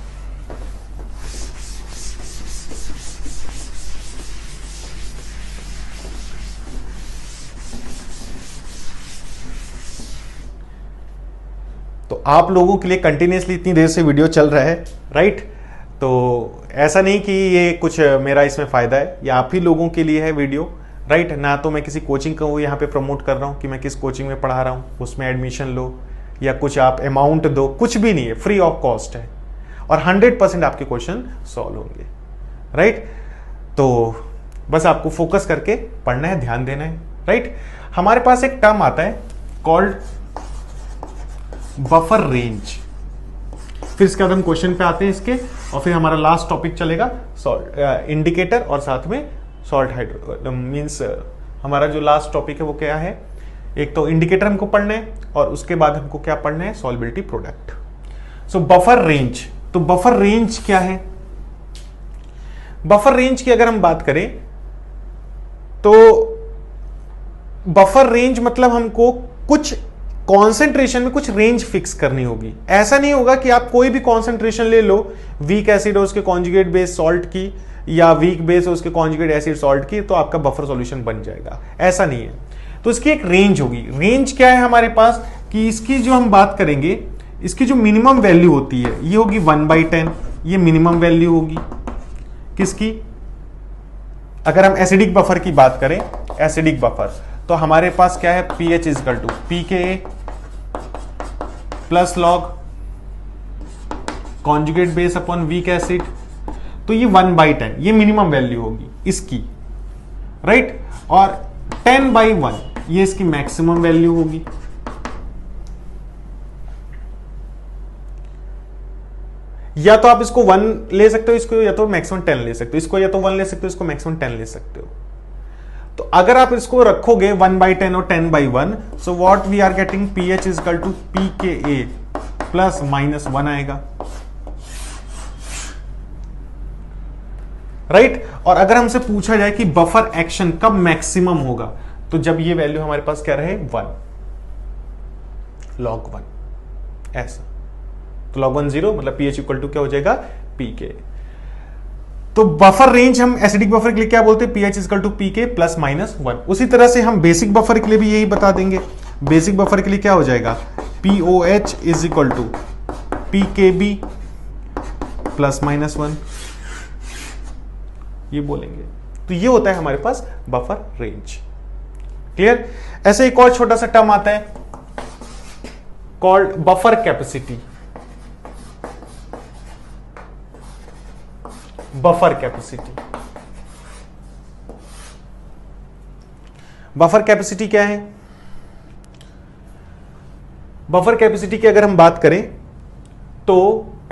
तो आप लोगों के लिए कंटिन्यूसली इतनी देर से वीडियो चल रहा है, राइट। तो ऐसा नहीं कि ये कुछ मेरा इसमें फायदा है, या आप ही लोगों के लिए है वीडियो, राइट। ना तो मैं किसी कोचिंग को यहाँ पे प्रमोट कर रहा हूँ कि मैं किस कोचिंग में पढ़ा रहा हूँ, उसमें एडमिशन लो या कुछ आप अमाउंट दो, कुछ भी नहीं है, फ्री ऑफ कॉस्ट है और 100% आपके क्वेश्चन सॉल्व होंगे, राइट। तो बस आपको फोकस करके पढ़ना है, ध्यान देना है, राइट। हमारे पास एक टर्म आता है कॉल्ड बफर रेंज। फिर इसके बाद हम क्वेश्चन पे आते हैं इसके, और फिर हमारा लास्ट टॉपिक चलेगा इंडिकेटर और साथ में सॉल्ट हाइड्रो मींस हमारा जो लास्ट टॉपिक है वो क्या है, एक तो इंडिकेटर हमको पढ़ना है और उसके बाद हमको क्या पढ़ना है, सॉल्युबिलिटी प्रोडक्ट। सो बफर रेंज, तो बफर रेंज क्या है, बफर रेंज की अगर हम बात करें तो बफर रेंज मतलब हमको कुछ कॉन्सेंट्रेशन में कुछ रेंज फिक्स करनी होगी। ऐसा नहीं होगा कि आप कोई भी कॉन्सेंट्रेशन ले लो, वीक एसिड और उसके कॉन्जुगेट बेस सॉल्ट की, या वीक बेस और उसके कॉन्जुगेट एसिड सॉल्ट की, तो आपका बफर सॉल्यूशन बन जाएगा, ऐसा नहीं है। तो इसकी एक रेंज होगी। रेंज क्या है हमारे पास कि इसकी जो हम बात करेंगे, इसकी जो मिनिमम वैल्यू होती है ये होगी 1/10, ये मिनिमम वैल्यू होगी किसकी, अगर हम एसिडिक बफर की बात करें, एसिडिक बफर, तो हमारे पास क्या है, pH equal to pKa plus log conjugate base upon weak acid, तो ये 1/10 ये मिनिमम वैल्यू होगी इसकी, राइट। और 10/1 ये इसकी मैक्सिमम वैल्यू होगी। या तो आप इसको 1 ले सकते हो, इसको या तो मैक्सिमम 10 ले सकते हो, इसको या तो 1 ले सकते हो, इसको मैक्सिमम 10 ले सकते हो। तो अगर आप इसको रखोगे 1/10 और 10/1, so what we are getting, pH equal to pKa plus minus 1 आएगा, राइट। और अगर हमसे पूछा जाए कि बफर एक्शन कब मैक्सिमम होगा, तो जब ये वैल्यू हमारे पास क्या रहे, 1 log 1, ऐसा। तो log 1 0 मतलब pH इक्वल टू क्या हो जाएगा, pK। तो बफर रेंज हम एसिडिक बफर के लिए क्या बोलते हैं, pH equal to pK plus minus 1। उसी तरह से हम बेसिक बफर के लिए भी यही बता देंगे। बेसिक बफर के लिए क्या हो जाएगा, POH is equal to PKB plus minus 1, ये बोलेंगे। तो ये होता है हमारे पास बफर रेंज, क्लियर। ऐसे एक और छोटा सा टर्म आता है called buffer capacity. Buffer capacity, buffer capacity क्या है, बफर कैपेसिटी की अगर हम बात करें तो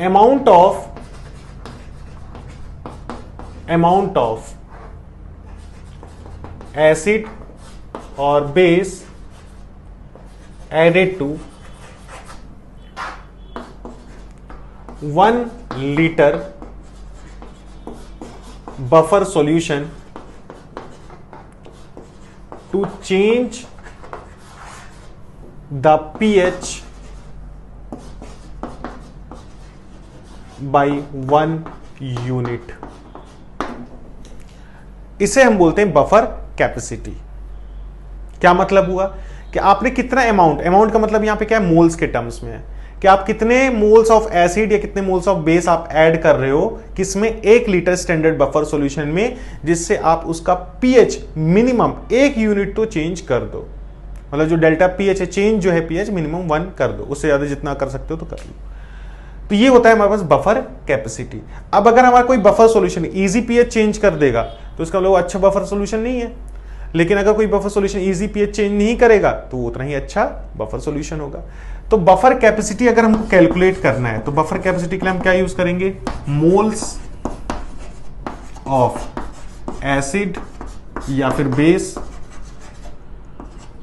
amount of acid or base added to 1 liter buffer solution to change the pH by 1 unit. इसे हम बोलते हैं बफर कैपेसिटी। क्या मतलब हुआ कि आपने कितना अमाउंट का मतलब यहां पे क्या है, मोल्स के टर्म्स में है कि आप कितने मोल्स ऑफ एसिड या कितने मोल्स ऑफ बेस आप ऐड कर रहे हो किसमें, 1 लीटर स्टैंडर्ड बफर सॉल्यूशन में, जिससे आप उसका पीएच मिनिमम 1 यूनिट तो चेंज कर दो। मतलब जो डेल्टा पीएच है, चेंज जो है पीएच मिनिमम 1 कर दो, उससे ज्यादा जितना कर सकते हो तो कर लो। तो ये होता है हमारे पास बफर कैपेसिटी। अब अगर हमारा कोई buffer solution easy pH change कर देगा तो इसका मतलब अच्छा बफर सॉल्यूशन नहीं है, लेकिन अगर कोई buffer solution easy pH change नहीं करेगा तो वो उतना ही अच्छा बफर सॉल्यूशन होगा। तो बफर कैपेसिटी अगर हमको कैलकुलेट करना है तो बफर कैपेसिटी के लिए हम क्या यूज करेंगे, मोल्स ऑफ एसिड या फिर base,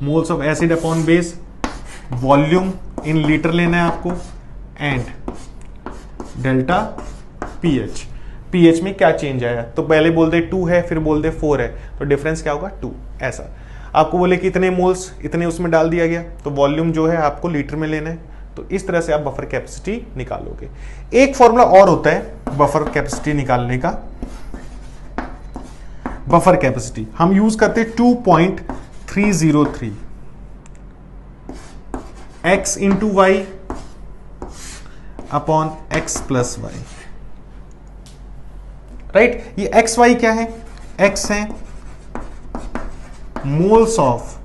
moles of acid upon base, volume in litre लेना है आपको, एंड डेल्टा पीएच। पीएच में क्या चेंज आया, तो पहले बोल दे 2 है फिर बोल दे 4 है, तो डिफरेंस क्या होगा 2। ऐसा आपको बोले कि इतने मोल्स इतने उसमें डाल दिया गया, तो वॉल्यूम जो है आपको लीटर में लेना है। तो इस तरह से आप बफर कैपेसिटी निकालोगे। एक फॉर्मूला और होता है बफर कैपेसिटी निकालने का। बफर कैपेसिटी हम यूज करते हैं 2.303 x into Y upon X plus Y. Right, ये एक्स वाई क्या है, एक्स है मोल्स ऑफ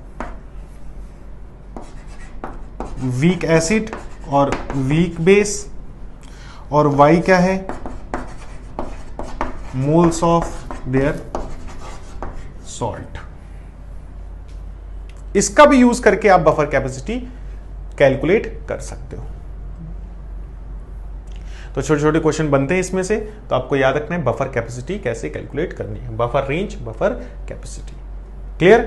वीक एसिड और वीक बेस, और वाई क्या है, मोल्स ऑफ देयर सॉल्ट। इसका भी यूज करके आप बफर कैपेसिटी कैलकुलेट कर सकते हो। तो छोटे छोटे क्वेश्चन बनते हैं इसमें से, तो आपको याद रखना है बफर कैपेसिटी कैसे कैलकुलेट करनी है, buffer range, buffer capacity. Clear?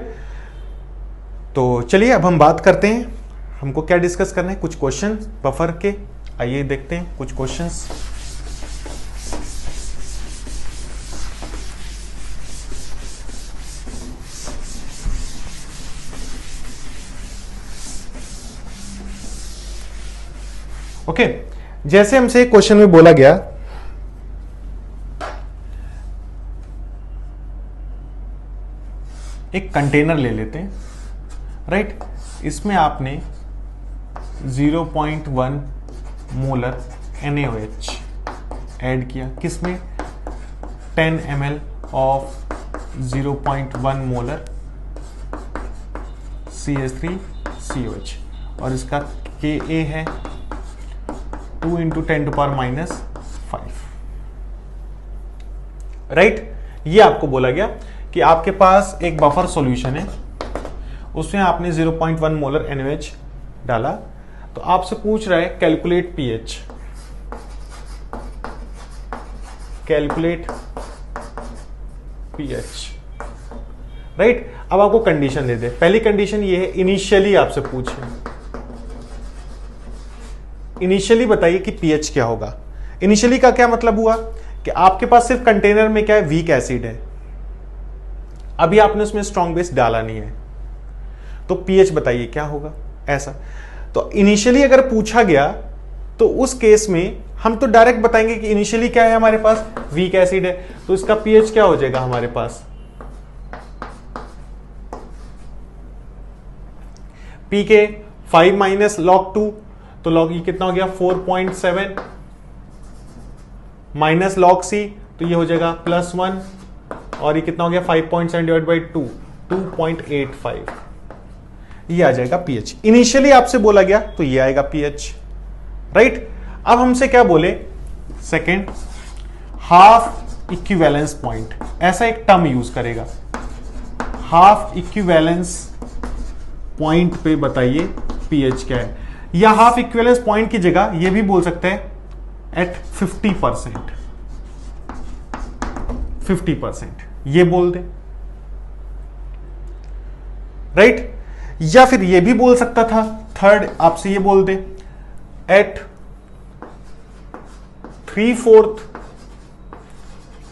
तो चलिए अब हम बात करते हैं हमको क्या डिस्कस करना है, कुछ क्वेश्चन बफर के। आइए देखते हैं कुछ क्वेश्चंस। ओके, जैसे हमसे क्वेश्चन में बोला गया एक कंटेनर ले लेते हैं, राइट। इसमें आपने 0.1 मोलर NaOH ऐड किया, किसमें, 10 ml ऑफ 0.1 मोलर CH3COH, और इसका Ka है 2 × 10⁻⁵। राइट, ये आपको बोला गया कि आपके पास एक बफर सॉल्यूशन है, उसमें आपने 0.1 मोलर NaOH डाला, तो आपसे पूछ रहा है calculate pH. Calculate pH, right. अब आपको कंडीशन दे दे। पहली कंडीशन ये है, इनिशियली आपसे पूछे, इनिशियली बताइए कि पीएच क्या होगा। इनिशियली का क्या मतलब हुआ कि आपके पास सिर्फ कंटेनर में क्या है, वीक एसिड है, अभी आपने उसमें स्ट्रॉन्ग बेस डाला नहीं है, तो पीएच बताइए क्या होगा, ऐसा। तो इनिशियली अगर पूछा गया तो उस केस में हम तो डायरेक्ट बताएंगे कि इनिशियली क्या है, हमारे पास वीक एसिड है, तो इसका पीएच क्या हो जाएगा हमारे पास, पी के 5 माइनस log 2, तो log ये कितना हो गया 4.7 माइनस log c, तो ये हो जाएगा +1, और ये कितना हो गया 5.7 डिवाइड बाई 2, 2.85, ये आ जाएगा पीएच। इनिशियली आपसे बोला गया तो ये आएगा पीएच, राइट। अब हमसे क्या बोले, सेकेंड, हाफ इक्विवेलेंस पॉइंट, ऐसा एक टर्म यूज करेगा, हाफ इक्विवेलेंस पॉइंट पे बताइए पीएच क्या है, या हाफ इक्विवेलेंस पॉइंट की जगह ये भी बोल सकते हैं एट 50%, 50% ये बोल दे। राइट? या फिर ये भी बोल सकता था, थर्ड आपसे ये बोल दे एट 3/4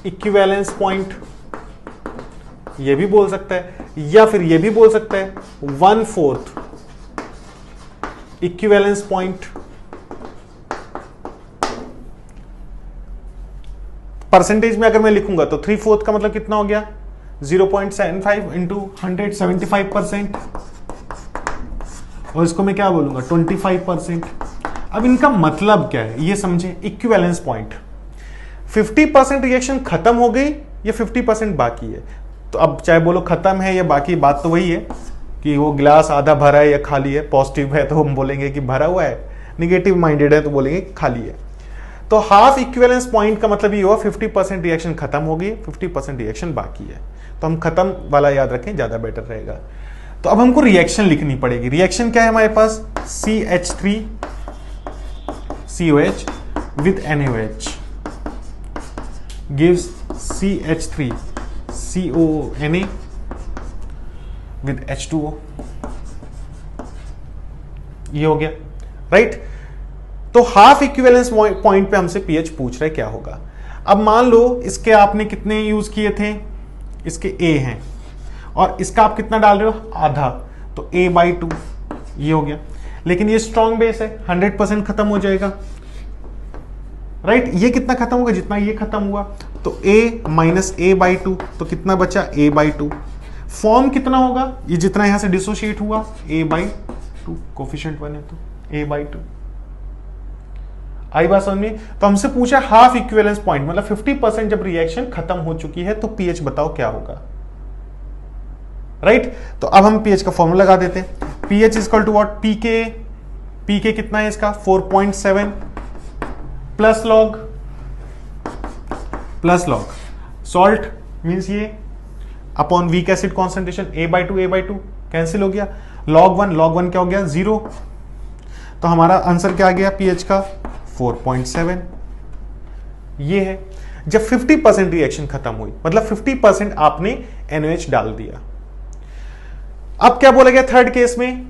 इक्विवेलेंस पॉइंट, ये भी बोल सकता है, या फिर ये भी बोल सकता है 1/4 इक्विवेलेंस पॉइंट। परसेंटेज में अगर मैं लिखूंगा तो 3/4 का मतलब कितना हो गया, 0.75 इंटू 175%, और इसको मैं क्या बोलूंगा 25%। अब इनका मतलब क्या है ये समझे, इक्विवेलेंस पॉइंट। 50% रिएक्शन खत्म हो गई या 50% बाकी है, तो अब चाहे बोलो खत्म है या बाकी, बात तो वही है कि वो गिलास आधा भरा है या खाली है। पॉजिटिव है तो हम बोलेंगे कि भरा हुआ है, निगेटिव माइंडेड है तो बोलेंगे खाली है। तो हाफ इक्विवेलेंस पॉइंट का मतलब ये हुआ 50% रिएक्शन खत्म हो गई, 50% रिएक्शन बाकी है। तो हम खत्म वाला याद रखें, ज्यादा बेटर रहेगा। तो अब हमको रिएक्शन लिखनी पड़ेगी। रिएक्शन क्या है हमारे पास, CH3COH with NaOH gives CH3CONa with H2O। ये हो गया, राइट? तो हाफ इक्विवेलेंस पॉइंट पे हमसे पीएच पूछ रहे क्या होगा। अब मान लो इसके आपने कितने यूज किए थे, इसके A हैं और इसका आप कितना डाल रहे हो, आधा, तो A/2 ये हो गया। लेकिन ये स्ट्रॉन्ग बेस है, 100% खत्म हो जाएगा, राइट? ये कितना खत्म होगा, जितना ये खत्म हुआ, तो A माइनस A/2, तो कितना बचा A/2। फॉर्म कितना होगा, ये जितना यहां से डिसोशिएट हुआ A/2, कोफिशिएंट 1 है तो A/2। आई बात समझ में? तो हमसे पूछा हाफ इक्विवेलेंस पॉइंट, मतलब 50% जब रिएक्शन खत्म हो चुकी है तो पीएच बताओ क्या होगा, राइट? तो अब हम पीएच का फॉर्मूला लगा देते हैं। PH is equal to what, pK कितना है इसका 4.7 प्लस लॉग सॉल्ट मींस ये upon weak acid concentration A/2 cancel हो गया, log 1 क्या हो गया 0। तो हमारा आंसर क्या आ गया पीएच का 4.7। ये है जब 50% रिएक्शन खत्म हुई, मतलब 50% आपने NaOH डाल दिया। अब क्या बोला गया थर्ड केस में,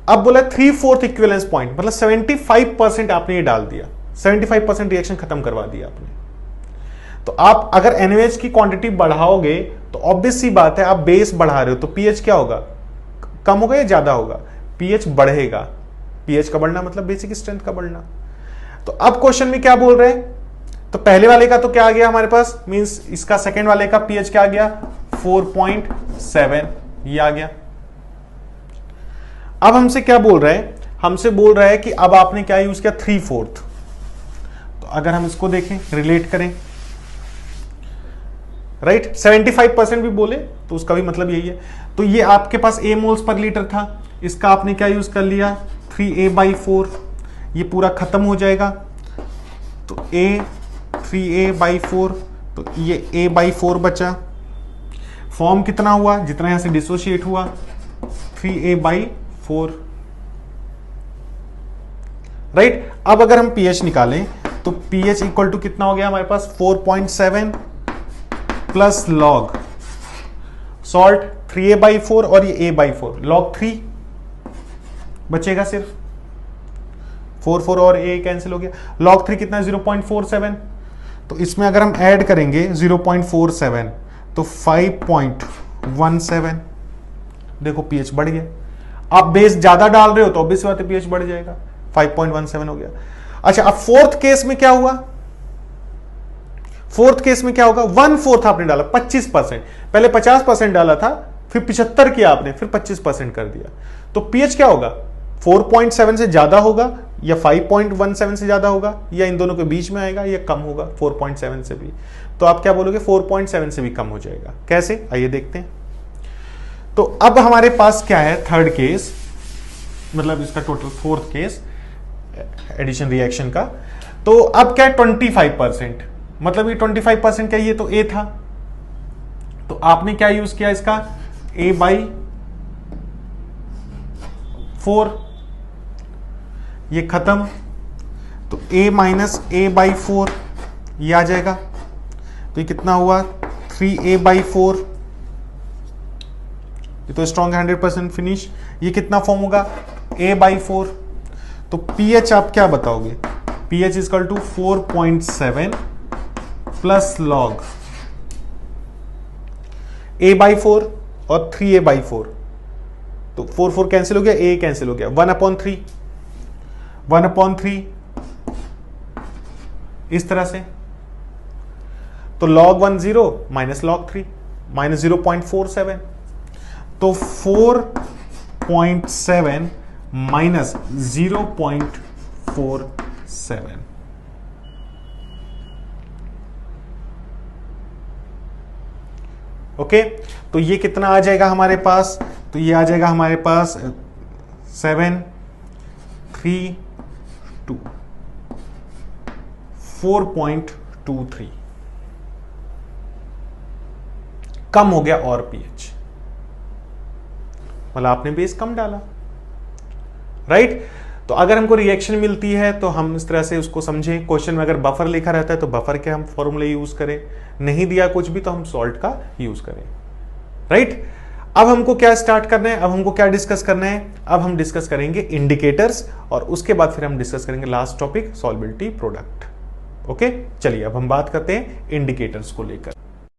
अब बोला 3/4 इक्विवेलेंस पॉइंट, मतलब 75% आपने ये डाल दिया, 75% रिएक्शन खत्म करवा दिया आपने। तो आप अगर NaOH की क्वांटिटी बढ़ाओगे तो ऑब्वियस सी बात है आप बेस बढ़ा रहे हो, तो पीएच क्या होगा, कम होगा या ज्यादा होगा, पीएच बढ़ेगा। पीएच का बढ़ना मतलब बेसिक स्ट्रेंथ का बढ़ना। तो अब क्वेश्चन में क्या बोल रहे हैं, तो पहले वाले का तो क्या आ गया हमारे पास, मींस इसका सेकंड वाले का पीएच क्या आ गया 4.7, ये आ गया। अब हमसे क्या बोल रहे हैं, हमसे बोल रहा है कि अब आपने क्या यूज किया 3/4। तो अगर हम इसको देखें, रिलेट करें, राइट, 75% भी बोले तो उसका भी मतलब यही है। तो ये आपके पास A मोल्स पर लीटर था, इसका आपने क्या यूज कर लिया 3A/4, ये पूरा खत्म हो जाएगा, तो 3A/4, तो ये A/4 बचा। फॉर्म कितना हुआ, जितना यहां से डिसोशिएट हुआ 3A/4, राइट। अब अगर हम पीएच निकालें तो पीएच इक्वल टू कितना हो गया हमारे पास 4.7 प्लस लॉग सॉल्ट 3A/4 और ये A/4, log 3 बचेगा सिर्फ, 4 और A कैंसिल हो गया, log 3 कितना 0.47, तो इसमें अगर हम ऐड करेंगे 0.47 तो 5.17, देखो पीएच बढ़ गया। आप बेस ज्यादा डाल रहे हो तो ऑब्वियस बात है पीएच बढ़ जाएगा, 5.17 हो गया। अच्छा अब फोर्थ केस में क्या हुआ, फोर्थ केस में क्या होगा 1/4 आपने डाला 25%, पहले 50% डाला था, फिर 75 किया आपने, फिर 25% कर दिया, तो पीएच क्या होगा 4.7 से ज्यादा होगा या 5.17 से ज्यादा होगा या इन दोनों के बीच में आएगा या कम होगा 4.7 से भी। तो आप क्या बोलोगे 4.7 से भी कम हो जाएगा। कैसे, आइए देखते हैं। तो अब हमारे पास क्या है थर्ड केस, मतलब इसका total fourth case addition reaction का। तो अब क्या है 25%, मतलब ये 25% क्या, ये तो A था, तो आपने क्या यूज किया इसका A/4, ये खत्म, तो A माइनस A/4 ये आ जाएगा, तो ये कितना हुआ 3A/4, ये तो स्ट्रॉन्ग है 100% फिनिश। ये कितना फॉर्म होगा A/4। तो pH आप क्या बताओगे, pH is equal to 4.7 plus log A/4 और 3A/4, तो 4 कैंसिल हो गया, A कैंसिल हो गया, 1/3 इस तरह से। तो log 1 0 माइनस log 3 माइनस 0.47, तो 4.7 माइनस 0.47, ओके। तो ये कितना आ जाएगा हमारे पास, तो ये आ जाएगा हमारे पास 7 3 2 4.23, कम हो गया और pH, मतलब आपने बेस कम डाला, राइट। तो अगर हमको रिएक्शन मिलती है तो हम इस तरह से उसको समझें। क्वेश्चन में अगर बफर लिखा रहता है तो बफर के हम फॉर्मूले यूज करें, नहीं दिया कुछ भी तो हम सॉल्ट का यूज करें, राइट। अब हमको क्या स्टार्ट करना है, अब हमको क्या डिस्कस करना है, अब हम डिस्कस करेंगे इंडिकेटर्स और उसके बाद फिर हम डिस्कस करेंगे last topic solubility product, okay. चलिए अब हम बात करते हैं इंडिकेटर्स को लेकर।